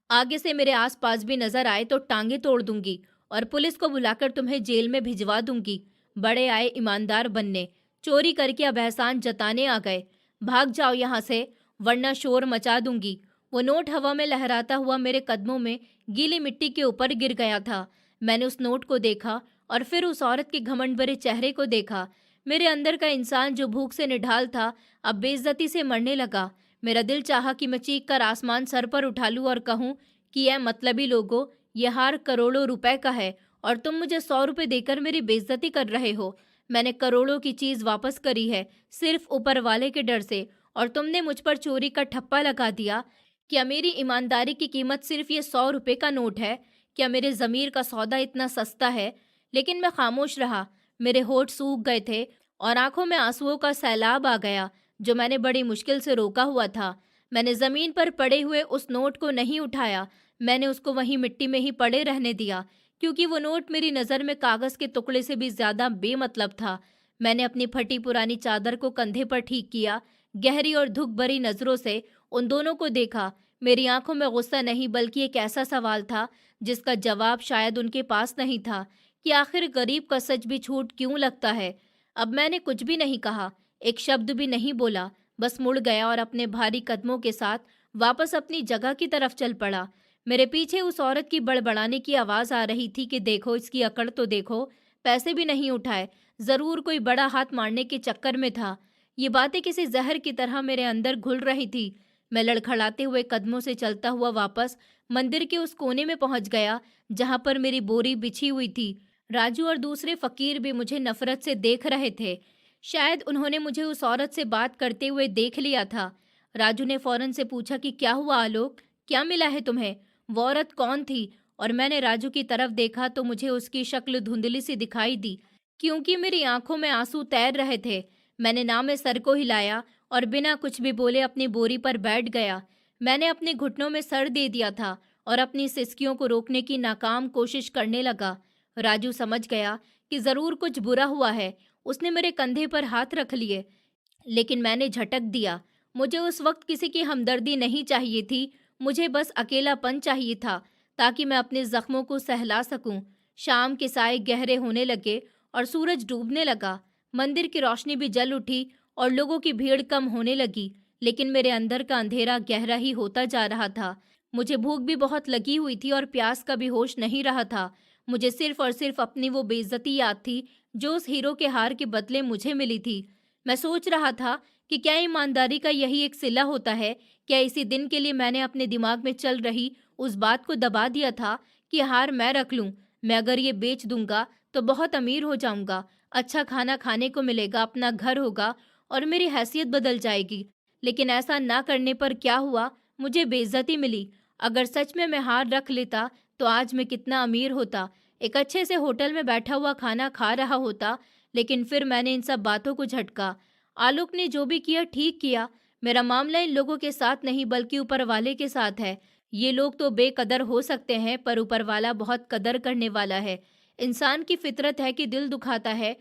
आगे से मेरे आसपास भी नजर आए तो टांगे तोड़ दूंगी और पुलिस को बुलाकर तुम्हें जेल में भिजवा दूंगी। बड़े आए ईमानदार बनने, चोरी करके अब एहसान जताने आ गए। भाग जाओ यहाँ से, वरना शोर मचा दूंगी। वो नोट हवा में लहराता हुआ मेरे कदमों में गीली मिट्टी के ऊपर गिर गया था। मैंने उस नोट को देखा और फिर उस औरत के घमंड भरे चेहरे को देखा। मेरे अंदर का इंसान जो भूख से निढाल था अब बेइज्जती से मरने लगा। मेरा दिल चाहा कि मैं चीख कर आसमान सर पर उठा लूं और कहूं कि यह मतलबी लोगों, यह हार करोड़ों रुपए का है और तुम मुझे 100 रुपए देकर मेरी बेइज्जती कर रहे हो। मैंने करोड़ों की चीज वापस करी है सिर्फ ऊपर वाले के डर से, और तुमने मुझ पर चोरी का ठप्पा लगा दिया। क्या मेरी ईमानदारी की कीमत सिर्फ ये 100 रुपए का नोट है? क्या मेरे जमीर का सौदा इतना सस्ता है? लेकिन मैं खामोश रहा। मेरे होठ सूख गए थे और आंखों में आंसुओं का सैलाब आ गया जो मैंने बड़ी मुश्किल से रोका हुआ था। मैंने जमीन पर पड़े हुए उस नोट को नहीं उठाया, मैंने उसको वहीं मिट्टी में ही पड़े रहने दिया, क्योंकि वो नोट मेरी नज़र में कागज़ के टुकड़े से भी ज़्यादा बेमतलब था। मैंने अपनी फटी पुरानी चादर को कंधे पर ठीक किया, गहरी और दुख भरी नज़रों से उन दोनों को देखा। मेरी आंखों में गुस्सा नहीं, बल्कि एक ऐसा सवाल था जिसका जवाब शायद उनके पास नहीं था, कि आखिर गरीब का सच भी झूठ क्यों लगता है। अब मैंने कुछ भी नहीं कहा, एक शब्द भी नहीं बोला, बस मुड़ गया और अपने भारी कदमों के साथ वापस अपनी जगह की तरफ चल पड़ा। मेरे पीछे उस औरत की बड़बड़ाने की आवाज़ आ रही थी कि देखो इसकी अकड़ तो देखो, पैसे भी नहीं उठाए, ज़रूर कोई बड़ा हाथ मारने के चक्कर में था। ये बातें किसी जहर की तरह मेरे अंदर घुल रही थी। मैं लड़खड़ाते हुए कदमों से चलता हुआ वापस मंदिर के उस कोने में पहुंच गया जहां पर मेरी बोरी बिछी हुई थी। राजू और दूसरे फकीर भी मुझे नफरत से देख रहे थे। शायद उन्होंने मुझे उस औरत से बात करते हुए देख लिया था। राजू ने फौरन से पूछा कि क्या हुआ आलोक, क्या मिला है तुम्हें? वो औरत कौन थी? और मैंने राजू की तरफ देखा तो मुझे उसकी शक्ल धुंधली सी दिखाई दी, क्योंकि मेरी आंखों में आंसू तैर रहे थे। मैंने ना में सर को हिलाया और बिना कुछ भी बोले अपनी बोरी पर बैठ गया। मैंने अपने घुटनों में सर दे दिया था और अपनी सिसकियों को रोकने की नाकाम कोशिश करने लगा। राजू समझ गया कि जरूर कुछ बुरा हुआ है। उसने मेरे कंधे पर हाथ रख लिए, लेकिन मैंने झटक दिया। मुझे उस वक्त किसी की हमदर्दी नहीं चाहिए थी, मुझे बस अकेलापन चाहिए था, ताकि मैं अपने जख्मों को सहला सकूं। शाम के साए गहरे होने लगे और सूरज डूबने लगा। मंदिर की रोशनी भी जल उठी और लोगों की भीड़ कम होने लगी, लेकिन मेरे अंदर का अंधेरा गहरा ही होता जा रहा था। मुझे भूख भी बहुत लगी हुई थी और प्यास का भी होश नहीं रहा था। मुझे सिर्फ और सिर्फ अपनी वो बेइज्जती याद थी जो उस हीरो के हार के बदले मुझे मिली थी। मैं सोच रहा था कि क्या ईमानदारी का यही एक सिला होता है? क्या इसी दिन के लिए मैंने अपने दिमाग में चल रही उस बात को दबा दिया था कि हार मैं रख लूं? मैं अगर ये बेच दूंगा तो बहुत अमीर हो जाऊंगा, अच्छा खाना खाने को मिलेगा, अपना घर होगा और मेरी हैसियत बदल जाएगी। लेकिन ऐसा ना करने पर क्या हुआ? मुझे बेइज्जती मिली। अगर सच में मैं हार रख लेता तो आज मैं कितना अमीर होता, एक अच्छे से होटल में बैठा हुआ खाना खा रहा होता। लेकिन फिर मैंने इन सब बातों को झटका। आलोक ने जो भी किया ठीक किया। मेरा मामला इन लोगों के साथ नहीं बल्कि ऊपर वाले के साथ है। ये लोग तो बेकदर हो सकते हैं पर ऊपर वाला बहुत कदर करने वाला है। इंसान की फितरत है कि दिल दुखाता है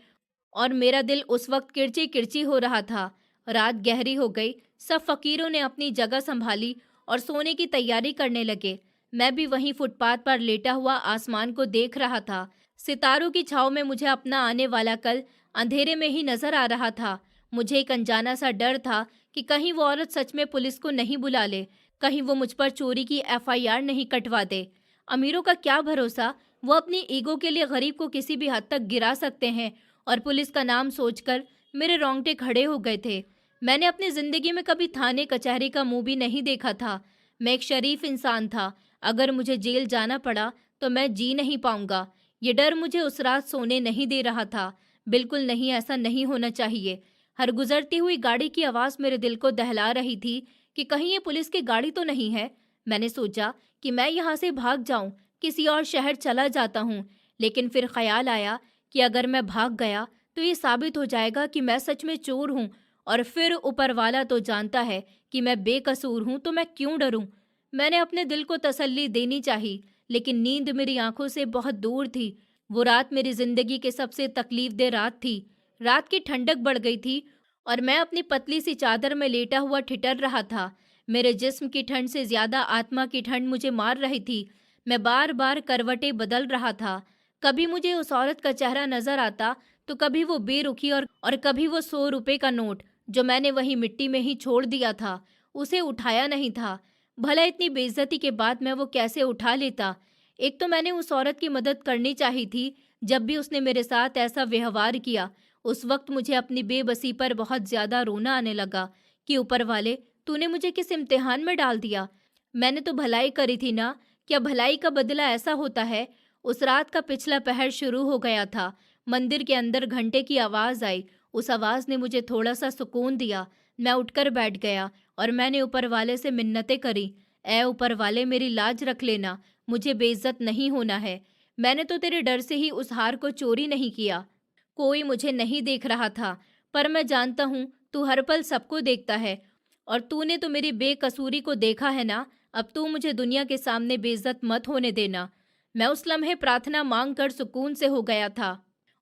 और मेरा दिल उस वक्त किरची किरची हो रहा था। रात गहरी हो गई, सब फकीरों ने अपनी जगह संभाली और सोने की तैयारी करने लगे। मैं भी वहीं फुटपाथ पर लेटा हुआ आसमान को देख रहा था। सितारों की छाव में मुझे अपना आने वाला कल अंधेरे में ही नजर आ रहा था। मुझे एक अनजाना सा डर था कि कहीं वो औरत सच में पुलिस को नहीं बुला ले, कहीं वो मुझ पर चोरी की एफआईआर नहीं कटवा दे। अमीरों का क्या भरोसा, वो अपनी ईगो के लिए गरीब को किसी भी हद तक गिरा सकते हैं। और पुलिस का नाम सोचकर मेरे रोंगटे खड़े हो गए थे। मैंने अपनी जिंदगी में कभी थाने कचहरी का मुंह भी नहीं देखा था। मैं एक शरीफ इंसान था। अगर मुझे जेल जाना पड़ा तो मैं जी नहीं पाऊंगा। ये डर मुझे उस रात सोने नहीं दे रहा था। बिल्कुल नहीं, ऐसा नहीं होना चाहिए। हर गुजरती हुई गाड़ी की आवाज मेरे दिल को दहला रही थी कि कहीं ये पुलिस की गाड़ी तो नहीं है। मैंने सोचा कि मैं यहाँ से भाग जाऊं, किसी और शहर चला जाता हूँ। लेकिन फिर ख्याल आया कि अगर मैं भाग गया तो ये साबित हो जाएगा कि मैं सच में चोर हूँ, और फिर ऊपर वाला तो जानता है कि मैं बेकसूर हूँ, तो मैं क्यों डरूं? मैंने अपने दिल को तसल्ली देनी चाहिए, लेकिन नींद मेरी आंखों से बहुत दूर थी। वो रात मेरी जिंदगी के सबसे तकलीफदेह रात थी। रात की ठंडक बढ़ गई थी और मैं अपनी पतली सी चादर में लेटा हुआ ठिठर रहा था। मेरे जिस्म की ठंड से ज्यादा आत्मा की ठंड मुझे मार रही थी। मैं बार बार करवटें बदल रहा था। कभी मुझे उस औरत का चेहरा नजर आता तो कभी वो बेरुखी और कभी वो 100 रुपए का नोट जो मैंने वही मिट्टी में ही छोड़ दिया था, उसे उठाया नहीं था। भला इतनी बेइज्जती के बाद मैं वो कैसे उठा लेता? एक तो मैंने उस औरत की मदद करनी चाहिए थी। जब भी उसने मेरे साथ ऐसा व्यवहार किया उस वक्त मुझे अपनी बेबसी पर बहुत ज्यादा रोना आने लगा कि ऊपर वाले, तूने मुझे किस इम्तिहान में डाल दिया? मैंने तो भलाई करी थी ना। क्या भलाई का बदला ऐसा होता है? उस रात का पिछला पहर शुरू हो गया था। मंदिर के अंदर घंटे की आवाज आई। उस आवाज ने मुझे थोड़ा सा सुकून दिया। मैं उठकर बैठ गया और मैंने ऊपर वाले से मिन्नतें करी। ए ऊपर वाले, मेरी लाज रख लेना, मुझे बेइज्जत नहीं होना है। मैंने तो तेरे डर से ही उस हार को चोरी नहीं किया। कोई मुझे नहीं देख रहा था, पर मैं जानता हूँ तू हर पल सबको देखता है और तूने तो मेरी बेकसूरी को देखा है ना। अब तू मुझे दुनिया के सामने बेइज्जत मत होने देना। मैं उस लम्हे प्रार्थना मांग कर सुकून से हो गया था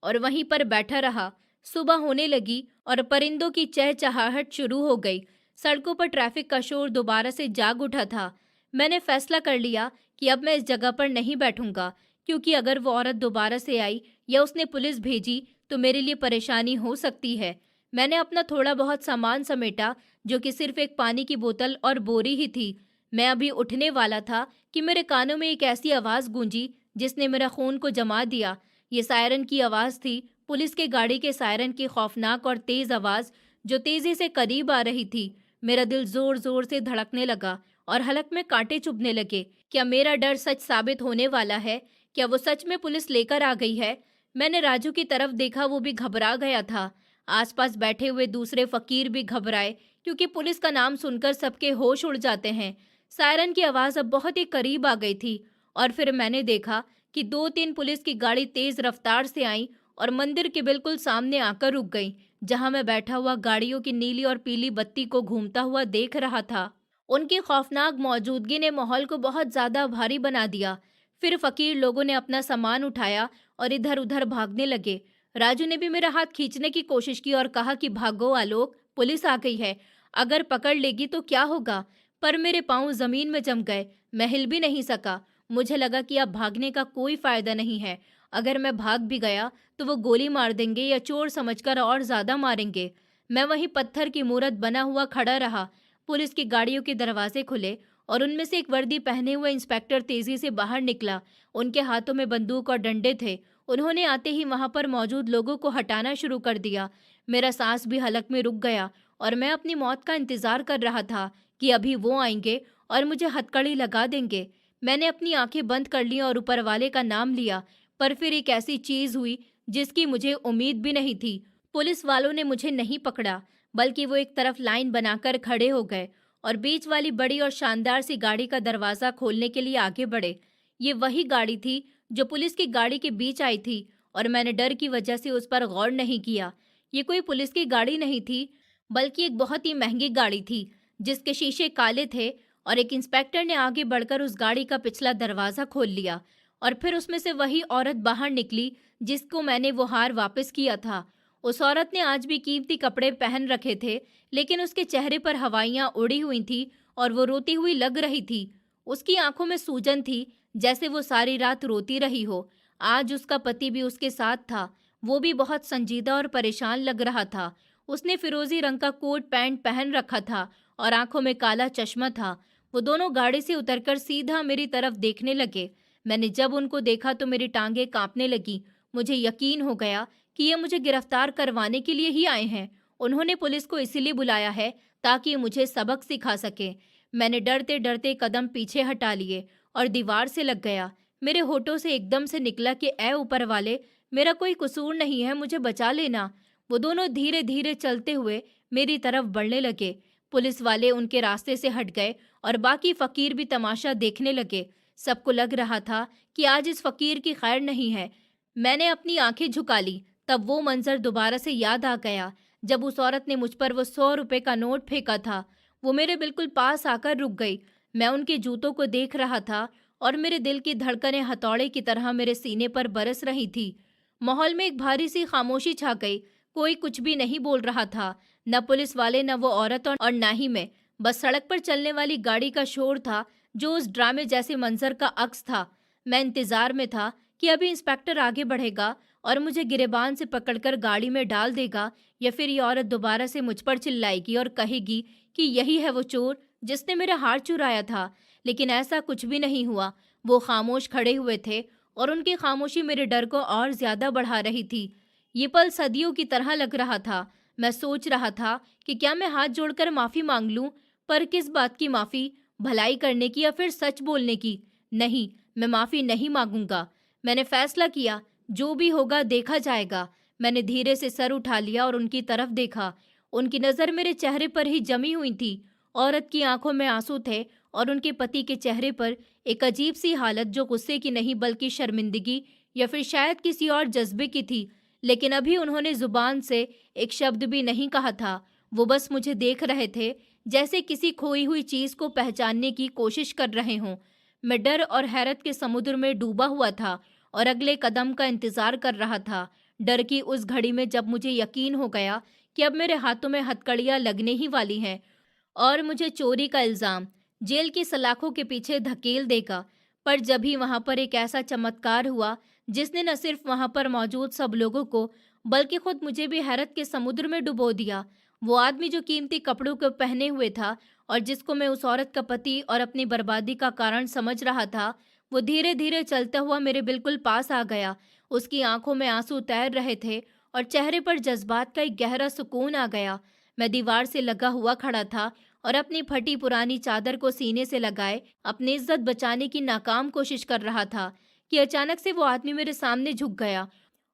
और वहीं पर बैठा रहा। सुबह होने लगी और परिंदों की चहचहाहट शुरू हो गई। सड़कों पर ट्रैफिक का शोर दोबारा से जाग उठा था। मैंने फैसला कर लिया कि अब मैं इस जगह पर नहीं बैठूंगा, क्योंकि अगर वो औरत दोबारा से आई या उसने पुलिस भेजी तो मेरे लिए परेशानी हो सकती है। मैंने अपना थोड़ा बहुत सामान समेटा, जो कि सिर्फ एक पानी की बोतल और बोरी ही थी। मैं अभी उठने वाला था कि मेरे कानों में एक ऐसी आवाज गूंजी जिसने मेरा खून को जमा दिया। ये सायरन की आवाज थी, पुलिस के गाड़ी के सायरन की खौफनाक और तेज आवाज जो तेजी से करीब आ रही थी। मेरा दिल जोर जोर से धड़कने लगा और हलक में कांटे चुभने लगे। क्या मेरा डर सच साबित होने वाला है? क्या वो सच में पुलिस लेकर आ गई है? मैंने राजू की तरफ देखा, वो भी घबरा गया था। आसपास बैठे हुए दूसरे फकीर भी घबराए, क्योंकि पुलिस का नाम सुनकर सबके होश उड़ जाते हैं। सायरन की आवाज अब बहुत ही करीब आ गई थी और फिर मैंने देखा कि 2-3 पुलिस की गाड़ी तेज रफ्तार से आई और मंदिर के बिल्कुल सामने आकर रुक गई, जहां मैं बैठा हुआ गाड़ियों की नीली और पीली बत्ती को घूमता हुआ देख रहा था। उनकी खौफनाक मौजूदगी ने माहौल को बहुत ज्यादा भारी बना दिया। फिर फकीर लोगों ने अपना सामान उठाया और इधर उधर भागने लगे। राजू ने भी मेरा हाथ खींचने की कोशिश की और कहा कि भागो आलोक, पुलिस आ गई है। अगर पकड़ लेगी तो क्या होगा? पर मेरे पाँव ज़मीन में जम गए, मैं हिल भी नहीं सका। मुझे लगा कि अब भागने का कोई फ़ायदा नहीं है। अगर मैं भाग भी गया तो वो गोली मार देंगे या चोर समझकर और ज़्यादा मारेंगे। मैं वहीं पत्थर की मूरत बना हुआ खड़ा रहा। पुलिस की गाड़ियों के दरवाजे खुले और उनमें से एक वर्दी पहने हुए इंस्पेक्टर तेजी से बाहर निकला। उनके हाथों में बंदूक और डंडे थे। उन्होंने आते ही वहां पर मौजूद लोगों को हटाना शुरू कर दिया। मेरा सांस भी हलक में रुक गया और मैं अपनी मौत का इंतजार कर रहा था कि अभी वो आएंगे और मुझे हथकड़ी लगा देंगे। मैंने अपनी आंखें बंद कर ली और ऊपर वाले का नाम लिया, पर फिर एक ऐसी चीज हुई जिसकी मुझे उम्मीद भी नहीं थी। पुलिस वालों ने मुझे नहीं पकड़ा, बल्कि वो एक तरफ लाइन बनाकर खड़े हो गए और बीच वाली बड़ी और शानदार सी गाड़ी का दरवाजा खोलने के लिए आगे बढ़े। ये वही गाड़ी थी जो पुलिस की गाड़ी के बीच आई थी और मैंने डर की वजह से उस पर गौर नहीं किया। ये कोई पुलिस की गाड़ी नहीं थी, बल्कि एक बहुत ही महंगी गाड़ी थी जिसके शीशे काले थे। और एक इंस्पेक्टर ने आगे बढ़कर उस गाड़ी का पिछला दरवाजा खोल लिया और फिर उसमें से वही औरत बाहर निकली जिसको मैंने वो हार वापस किया था। उस औरत ने आज भी कीमती कपड़े पहन रखे थे, लेकिन उसके चेहरे पर हवाइयां उड़ी हुई थी और वो रोती हुई लग रही थी। उसकी आंखों में सूजन थी, जैसे वो सारी रात रोती रही हो। आज उसका पति भी उसके साथ था। वो भी बहुत संजीदा और परेशान लग रहा था। उसने फिरोजी रंग का कोट पैंट पहन रखा था और आंखों में काला चश्मा था। वो दोनों गाड़ी से उतरकर सीधा मेरी तरफ देखने लगे। मैंने जब उनको देखा तो मेरी टांगें कांपने लगी। मुझे यकीन हो गया कि ये मुझे गिरफ्तार करवाने के लिए ही आए हैं। उन्होंने पुलिस को इसीलिए बुलाया है ताकि मुझे सबक सिखा सके। मैंने डरते डरते कदम पीछे हटा लिए और दीवार से लग गया। मेरे होठों से एकदम से निकला कि ऐ ऊपर वाले, मेरा कोई कसूर नहीं है, मुझे बचा लेना। वो दोनों धीरे धीरे चलते हुए मेरी तरफ बढ़ने लगे। पुलिस वाले उनके रास्ते से हट गए और बाकी फकीर भी तमाशा देखने लगे। सबको लग रहा था कि आज इस फकीर की खैर नहीं है। मैंने अपनी आंखें झुका ली, तब वो मंजर दोबारा से याद आ गया जब उस औरत ने मुझ पर वो 100 रुपए का नोट फेंका था। वो मेरे बिल्कुल पास आकर रुक गई। मैं उनके जूतों को देख रहा था और मेरे दिल की धड़कनें हथौड़े की तरह मेरे सीने पर बरस रही थी। माहौल में एक भारी सी खामोशी छा गई। कोई कुछ भी नहीं बोल रहा था, न पुलिस वाले, न वो औरत और न ही मैं। बस सड़क पर चलने वाली गाड़ी का शोर था जो उस ड्रामे जैसे मंजर का अक्स था। मैं इंतजार में था कि अभी इंस्पेक्टर आगे बढ़ेगा और मुझे गिरेबान से पकड़कर गाड़ी में डाल देगा, या फिर ये औरत दोबारा से मुझ पर चिल्लाएगी और कहेगी कि यही है वो चोर जिसने मेरा हार चुराया था। लेकिन ऐसा कुछ भी नहीं हुआ। वो खामोश खड़े हुए थे और उनकी खामोशी मेरे डर को और ज्यादा बढ़ा रही थी। ये पल सदियों की तरह लग रहा था। मैं सोच रहा था कि क्या मैं हाथ जोड़कर माफी मांग लूं, पर किस बात की माफी? भलाई करने की या फिर सच बोलने की? नहीं, मैं माफी नहीं मांगूंगा। मैंने फैसला किया, जो भी होगा देखा जाएगा। मैंने धीरे से सर उठा लिया और उनकी तरफ देखा। उनकी नजर मेरे चेहरे पर ही जमी हुई थी। औरत की आंखों में आंसू थे और उनके पति के चेहरे पर एक अजीब सी हालत जो गुस्से की नहीं बल्कि शर्मिंदगी या फिर शायद किसी और जज्बे की थी। लेकिन अभी उन्होंने जुबान से एक शब्द भी नहीं कहा था। वो बस मुझे देख रहे थे, जैसे किसी खोई हुई चीज को पहचानने की कोशिश कर रहे हों। मैं डर और हैरत के समुद्र में डूबा हुआ था और अगले कदम का इंतजार कर रहा था। डर की उस घड़ी में जब मुझे यकीन हो गया कि अब मेरे हाथों में हथकड़ियां लगने ही वाली हैं और मुझे चोरी का इल्जाम जेल की सलाखों के पीछे धकेल देगा। पर जब ही वहां पर एक ऐसा चमत्कार हुआ जिसने न सिर्फ वहां पर मौजूद सब लोगों को बल्कि खुद मुझे भी हैरत के समुद्र में डुबो दिया। वो आदमी जो कीमती कपड़ों को पहने हुए था और जिसको मैं उस औरत का पति और अपनी बर्बादी का कारण समझ रहा था, वो धीरे धीरे चलता हुआ मेरे बिल्कुल पास आ गया। उसकी आंखों में आंसू तैर रहे थे और चेहरे पर जज्बात का एक गहरा सुकून आ गया। मैं दीवार से लगा हुआ खड़ा था और अपनी फटी पुरानी चादर को सीने से लगाए अपनी इज्जत बचाने की नाकाम कोशिश कर रहा था कि अचानक से वो आदमी मेरे सामने झुक गया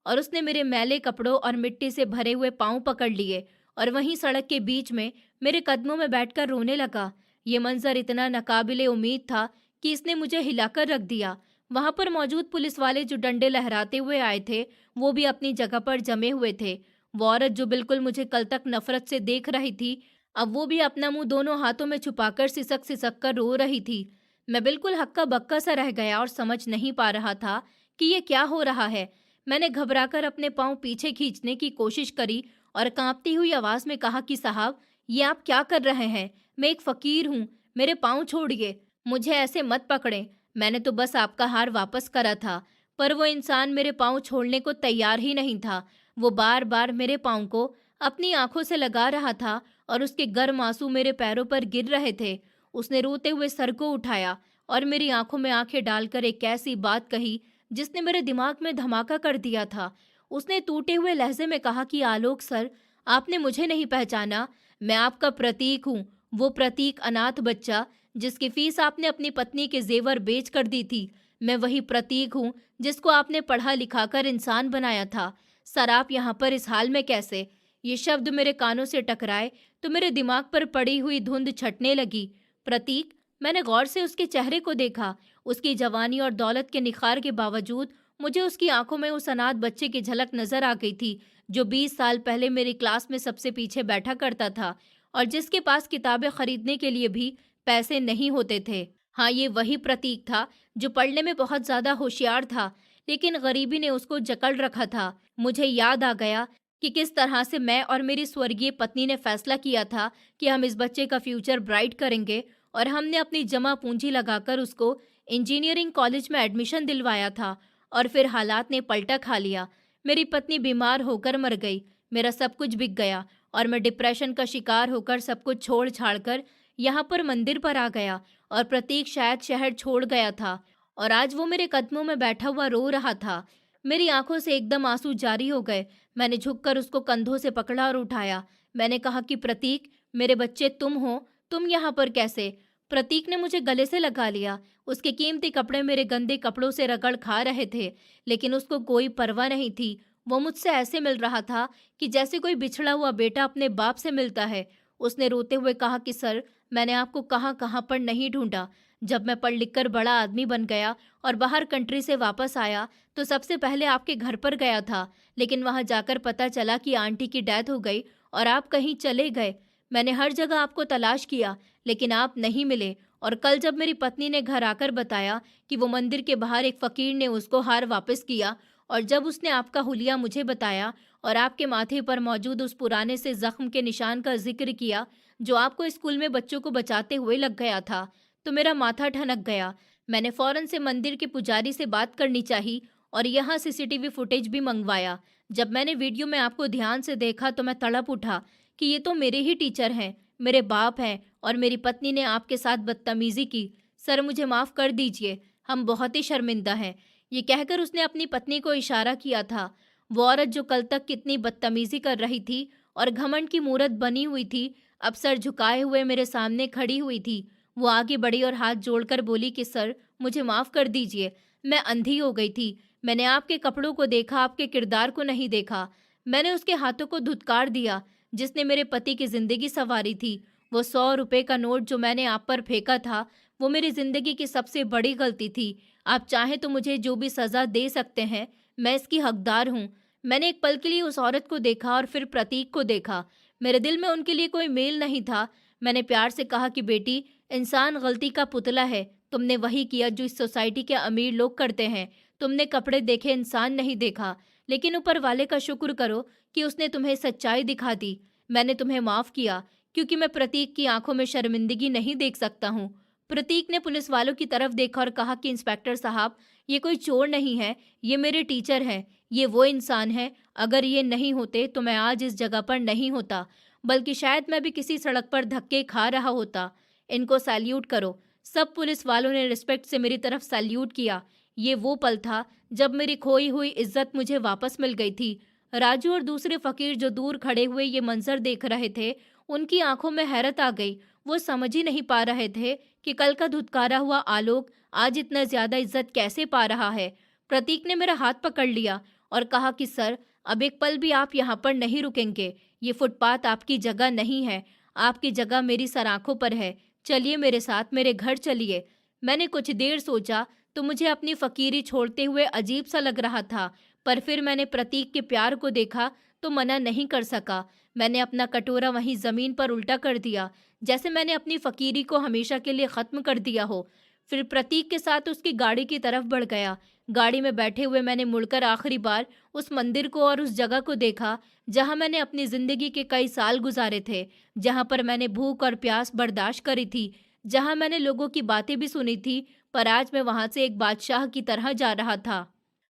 और उसने मेरे मैले कपड़ों और मिट्टी से भरे हुए पांव पकड़ लिए और वहीं सड़क के बीच में मेरे कदमों में बैठकर रोने लगा। ये मंजर इतना नाकाबिले उम्मीद था कि इसने मुझे हिलाकर रख दिया। वहां पर मौजूद पुलिस वाले जो डंडे लहराते हुए आए थे, वो भी अपनी जगह पर जमे हुए थे। वो औरत जो बिल्कुल मुझे कल तक नफरत से देख रही थी, अब वो भी अपना मुंह दोनों हाथों में छुपाकर सिसक सिसक कर रो रही थी। मैं बिल्कुल हक्का बक्का सा रह गया और समझ नहीं पा रहा था कि ये क्या हो रहा है। मैंने घबराकर अपने पांव पीछे खींचने की कोशिश करी और कांपती हुई आवाज में कहा कि साहब, ये आप क्या कर रहे हैं? मैं एक फ़कीर हूँ, मेरे पाँव छोड़िए, मुझे ऐसे मत पकड़ें। मैंने तो बस आपका हार वापस करा था, पर वो इंसान मेरे पाँव छोड़ने को तैयार ही नहीं था। वो बार-बार मेरे पाँव को अपनी आँखों से लगा रहा था और उसके गर्म आँसू मेरे पैरों पर गिर रहे थे। उसने रोते हुए सर को उठाया और मेरी आँखों में आँखें डालकर एक ऐसी बात कही, जिसने मेरे दिमाग में धमाका कर दिया था। उसने टूटे हुए लहज़े में कहा कि आलोक सर, आपने मुझे नहीं पहचाना। मैं आपका प्रतीक हूँ, वो प्रतीक अनाथ बच्चा जिसकी फीस आपने अपनी पत्नी के जेवर बेच कर दी थी। मैं वही प्रतीक हूँ जिसको आपने पढ़ा लिखा कर इंसान बनाया था। सर, आप यहाँ पर इस हाल में कैसे? ये शब्द मेरे कानों से टकराए तो मेरे दिमाग पर पड़ी हुई धुंध छटने लगी। प्रतीक? मैंने गौर से उसके चेहरे को देखा। उसकी जवानी और दौलत के निखार के बावजूद मुझे उसकी आंखों में उस अनाथ बच्चे की झलक नजर आ गई थी, जो 20 साल पहले मेरी क्लास में सबसे पीछे बैठा करता था और जिसके पास किताबें खरीदने के लिए भी पैसे नहीं होते थे। हाँ, ये वही प्रतीक था जो पढ़ने में बहुत ज्यादा होशियार था, लेकिन गरीबी ने उसको जकड़ रखा था। मुझे याद आ गया कि किस तरह से मैं और मेरी स्वर्गीय पत्नी ने फैसला किया था कि हम इस बच्चे का फ्यूचर ब्राइट करेंगे, और हमने अपनी जमा पूंजी लगाकर उसको इंजीनियरिंग कॉलेज में एडमिशन दिलवाया था। और फिर हालात ने पलटा खा लिया। मेरी पत्नी बीमार होकर मर गई, मेरा सब कुछ बिक गया और मैं डिप्रेशन का शिकार होकर सब कुछ छोड़ छाड़ कर यहाँ पर मंदिर पर आ गया। और प्रतीक शायद शहर छोड़ गया था और आज वो मेरे कदमों में बैठा हुआ रो रहा था। मेरी आंखों से एकदम आंसू जारी हो गए। मैंने झुककर उसको कंधों से पकड़ा और उठाया। मैंने कहा कि प्रतीक, मेरे बच्चे तुम हो, तुम यहाँ पर कैसे? प्रतीक ने मुझे गले से लगा लिया। उसके कीमती कपड़े मेरे गंदे कपड़ों से रगड़ खा रहे थे, लेकिन उसको कोई परवाह नहीं थी। वो मुझसे ऐसे मिल रहा था कि जैसे कोई बिछड़ा हुआ बेटा अपने बाप से मिलता है। उसने रोते हुए कहा कि सर, मैंने आपको कहाँ कहाँ पर नहीं ढूंढा। जब मैं पढ़ लिख कर बड़ा आदमी बन गया और बाहर कंट्री से वापस आया तो सबसे पहले आपके घर पर गया था, लेकिन वहां जाकर पता चला कि आंटी की डेथ हो गई और आप कहीं चले गए। मैंने हर जगह आपको तलाश किया, लेकिन आप नहीं मिले। और कल जब मेरी पत्नी ने घर आकर बताया कि वो मंदिर के बाहर एक फकीर ने उसको हार वापस किया, और जब उसने आपका हुलिया मुझे बताया और आपके माथे पर मौजूद उस पुराने से जख्म के निशान का जिक्र किया जो आपको स्कूल में बच्चों को बचाते हुए लग गया था, तो मेरा माथा ठनक गया। मैंने फौरन से मंदिर के पुजारी से बात करनी चाहिए और यहाँ सीसीटीवी फुटेज भी मंगवाया। जब मैंने वीडियो में आपको ध्यान से देखा तो मैं तड़प उठा कि ये तो मेरे ही टीचर हैं, मेरे बाप हैं, और मेरी पत्नी ने आपके साथ बदतमीजी की। सर, मुझे माफ़ कर दीजिए, हम बहुत ही शर्मिंदा हैं। ये कहकर उसने अपनी पत्नी को इशारा किया था। वो औरत जो कल तक कितनी बदतमीजी कर रही थी और घमंड की मूरत बनी हुई थी, अब सर झुकाए हुए मेरे सामने खड़ी हुई थी। वो आगे बढ़ी और हाथ जोड़कर बोली कि सर, मुझे माफ़ कर दीजिए, मैं अंधी हो गई थी। मैंने आपके कपड़ों को देखा, आपके किरदार को नहीं देखा। मैंने उसके हाथों को धुतकार दिया जिसने मेरे पति की जिंदगी संवारी थी। वो 100 रुपए का नोट जो मैंने आप पर फेंका था, वो मेरी जिंदगी की सबसे बड़ी गलती थी। आप चाहें तो मुझे जो भी सजा दे सकते हैं, मैं इसकी हकदार हूँ। मैंने एक पल के लिए उस औरत को देखा और फिर प्रतीक को देखा। मेरे दिल में उनके लिए कोई मेल नहीं था। मैंने प्यार से कहा कि बेटी, इंसान गलती का पुतला है। तुमने वही किया जो इस सोसाइटी के अमीर लोग करते हैं। तुमने कपड़े देखे, इंसान नहीं देखा। लेकिन ऊपर वाले का शुक्र करो कि उसने तुम्हें सच्चाई दिखा दी। मैंने तुम्हें माफ़ किया क्योंकि मैं प्रतीक की आंखों में शर्मिंदगी नहीं देख सकता हूँ। प्रतीक ने पुलिस वालों की तरफ देखा और कहा कि इंस्पेक्टर साहब, ये कोई चोर नहीं है, ये मेरे टीचर हैं। ये वो इंसान है, अगर ये नहीं होते तो मैं आज इस जगह पर नहीं होता, बल्कि शायद मैं भी किसी सड़क पर धक्के खा रहा होता। इनको सैल्यूट करो। सब पुलिस वालों ने रिस्पेक्ट से मेरी तरफ सैल्यूट किया। ये वो पल था जब मेरी खोई हुई इज्जत मुझे वापस मिल गई थी। राजू और दूसरे फकीर जो दूर खड़े हुए ये मंजर देख रहे थे, उनकी आंखों में हैरत आ गई। वो समझ ही नहीं पा रहे थे कि कल का धुतकारा हुआ आलोक आज इतना ज्यादा इज्जत कैसे पा रहा है। प्रतीक ने मेरा हाथ पकड़ लिया और कहा कि सर, अब एक पल भी आप यहाँ पर नहीं रुकेंगे। ये फुटपाथ आपकी जगह नहीं है, आपकी जगह मेरी सर आंखों पर है। चलिए मेरे साथ, मेरे घर चलिए। मैंने कुछ देर सोचा तो मुझे अपनी फकीरी छोड़ते हुए अजीब सा लग रहा था, पर फिर मैंने प्रतीक के प्यार को देखा तो मना नहीं कर सका। मैंने अपना कटोरा वहीं जमीन पर उल्टा कर दिया, जैसे मैंने अपनी फकीरी को हमेशा के लिए खत्म कर दिया हो। फिर प्रतीक के साथ उसकी गाड़ी की तरफ बढ़ गया। गाड़ी में बैठे हुए मैंने मुड़कर आखिरी बार उस मंदिर को और उस जगह को देखा जहां मैंने अपनी जिंदगी के कई साल गुजारे थे, जहां पर मैंने भूख और प्यास बर्दाश्त करी थी, जहां मैंने लोगों की बातें भी सुनी थी, पर आज मैं वहां से एक बादशाह की तरह जा रहा था।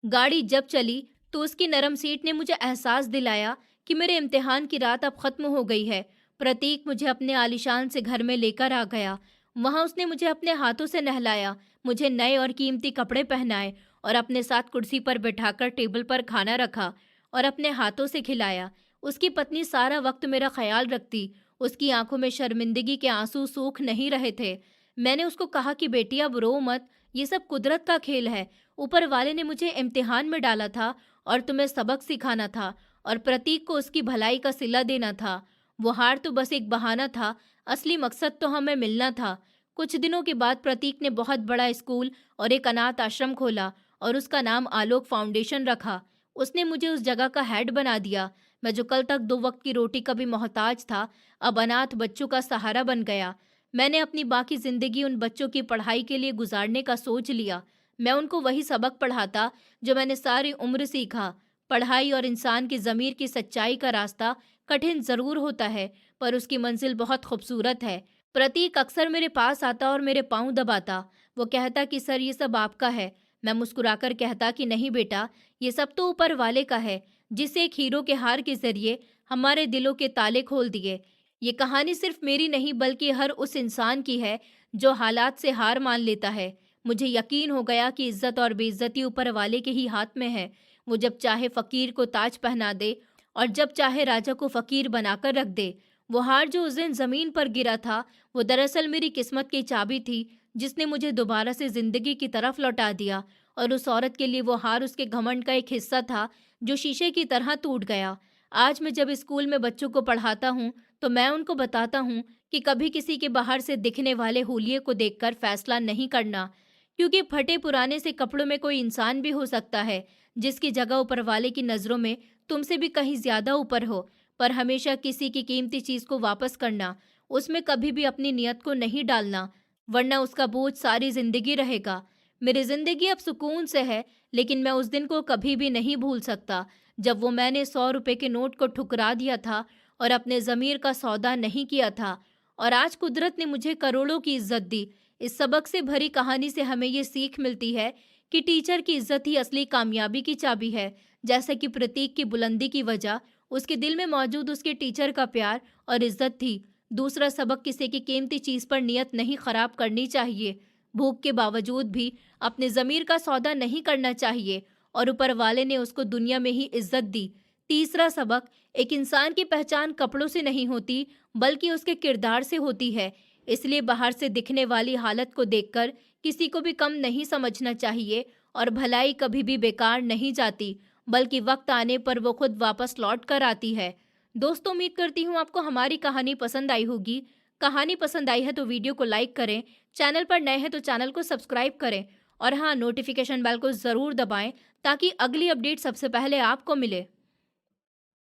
गाड़ी जब चली तो उसकी नरम सीट ने मुझे एहसास दिलाया कि मेरे इम्तिहान की रात अब खत्म हो गई है। प्रतीक मुझे अपने आलीशान से घर में लेकर आ गया। वहां उसने मुझे अपने हाथों से नहलाया, मुझे नए और कीमती कपड़े पहनाए और अपने साथ कुर्सी पर बिठाकर टेबल पर खाना रखा और अपने हाथों से खिलाया। उसकी पत्नी सारा वक्त मेरा ख्याल रखती। उसकी आंखों में शर्मिंदगी के आंसू सूख नहीं रहे थे। मैंने उसको कहा कि बेटी अब रो मत, ये सब कुदरत का खेल है। ऊपर वाले ने मुझे इम्तिहान में डाला था और तुम्हें सबक सिखाना था और प्रतीक को उसकी भलाई का सिला देना था। वो हार तो बस एक बहाना था, असली मकसद तो हमें मिलना था। कुछ दिनों के बाद प्रतीक ने बहुत बड़ा स्कूल और एक अनाथ आश्रम खोला और उसका नाम आलोक फाउंडेशन रखा। उसने मुझे उस जगह का हेड बना दिया। मैं जो कल तक 2 वक्त की रोटी का भी मोहताज था, अब अनाथ बच्चों का सहारा बन गया। मैंने अपनी बाकी जिंदगी उन बच्चों की पढ़ाई के लिए गुजारने का सोच लिया। मैं उनको वही सबक पढ़ाता जो मैंने सारी उम्र सीखा। पढ़ाई और इंसान की ज़मीर की सच्चाई का रास्ता कठिन ज़रूर होता है, पर उसकी मंजिल बहुत खूबसूरत है। प्रतीक अक्सर मेरे पास आता और मेरे पाँव दबाता। वो कहता कि सर, ये सब आपका है। मैं मुस्कुराकर कहता कि नहीं बेटा, ये सब तो ऊपर वाले का है, जिससे एक हीरो के हार के जरिए हमारे दिलों के ताले खोल दिए। ये कहानी सिर्फ मेरी नहीं बल्कि हर उस इंसान की है जो हालात से हार मान लेता है। मुझे यकीन हो गया कि इज्जत और बेइज्जती ऊपर वाले के ही हाथ में है। वो जब चाहे फकीर को ताज पहना दे और जब चाहे राजा को फकीर बनाकर रख दे। वो हार जो उस दिन जमीन पर गिरा था, वो दरअसल मेरी किस्मत की चाबी थी, जिसने मुझे दोबारा से जिंदगी की तरफ लौटा दिया। और उस औरत के लिए वो हार उसके घमंड का एक हिस्सा था जो शीशे की तरह टूट गया। आज मैं जब स्कूल में बच्चों को पढ़ाता हूँ तो मैं उनको बताता हूँ कि कभी किसी के बाहर से दिखने वाले हुलिये को देखकर फैसला नहीं करना, क्योंकि फटे पुराने से कपड़ों में कोई इंसान भी हो सकता है जिसकी जगह ऊपर वाले की नज़रों में तुमसे भी कहीं ज्यादा ऊपर हो। पर हमेशा किसी की कीमती चीज को वापस करना, उसमें कभी भी अपनी नियत को नहीं डालना, वरना उसका बोझ सारी जिंदगी रहेगा। मेरी जिंदगी अब सुकून से है, लेकिन मैं उस दिन को कभी भी नहीं भूल सकता जब वो मैंने 100 रुपए के नोट को ठुकरा दिया था और अपने ज़मीर का सौदा नहीं किया था। और आज कुदरत ने मुझे करोड़ों की इज्जत दी। इस सबक से भरी कहानी से हमें ये सीख मिलती है कि टीचर की इज्जत ही असली कामयाबी की चाबी है। जैसे कि प्रतीक की बुलंदी की वजह उसके दिल में मौजूद उसके टीचर का प्यार और इज्जत थी। दूसरा सबक, किसी की कीमती चीज़ पर नियत नहीं खराब करनी चाहिए। भूख के बावजूद भी अपने ज़मीर का सौदा नहीं करना चाहिए और ऊपर वाले ने उसको दुनिया में ही इज्जत दी। तीसरा सबक, एक इंसान की पहचान कपड़ों से नहीं होती बल्कि उसके किरदार से होती है। इसलिए बाहर से दिखने वाली हालत को देखकर किसी को भी कम नहीं समझना चाहिए और भलाई कभी भी बेकार नहीं जाती, बल्कि वक्त आने पर वो खुद वापस लौट कर आती है। दोस्तों, उम्मीद करती हूँ आपको हमारी कहानी पसंद आई होगी। कहानी पसंद आई है तो वीडियो को लाइक करें, चैनल पर नए हैं तो चैनल को सब्सक्राइब करें और हाँ, नोटिफिकेशन बेल को ज़रूर दबाएं ताकि अगली अपडेट सबसे पहले आपको मिले।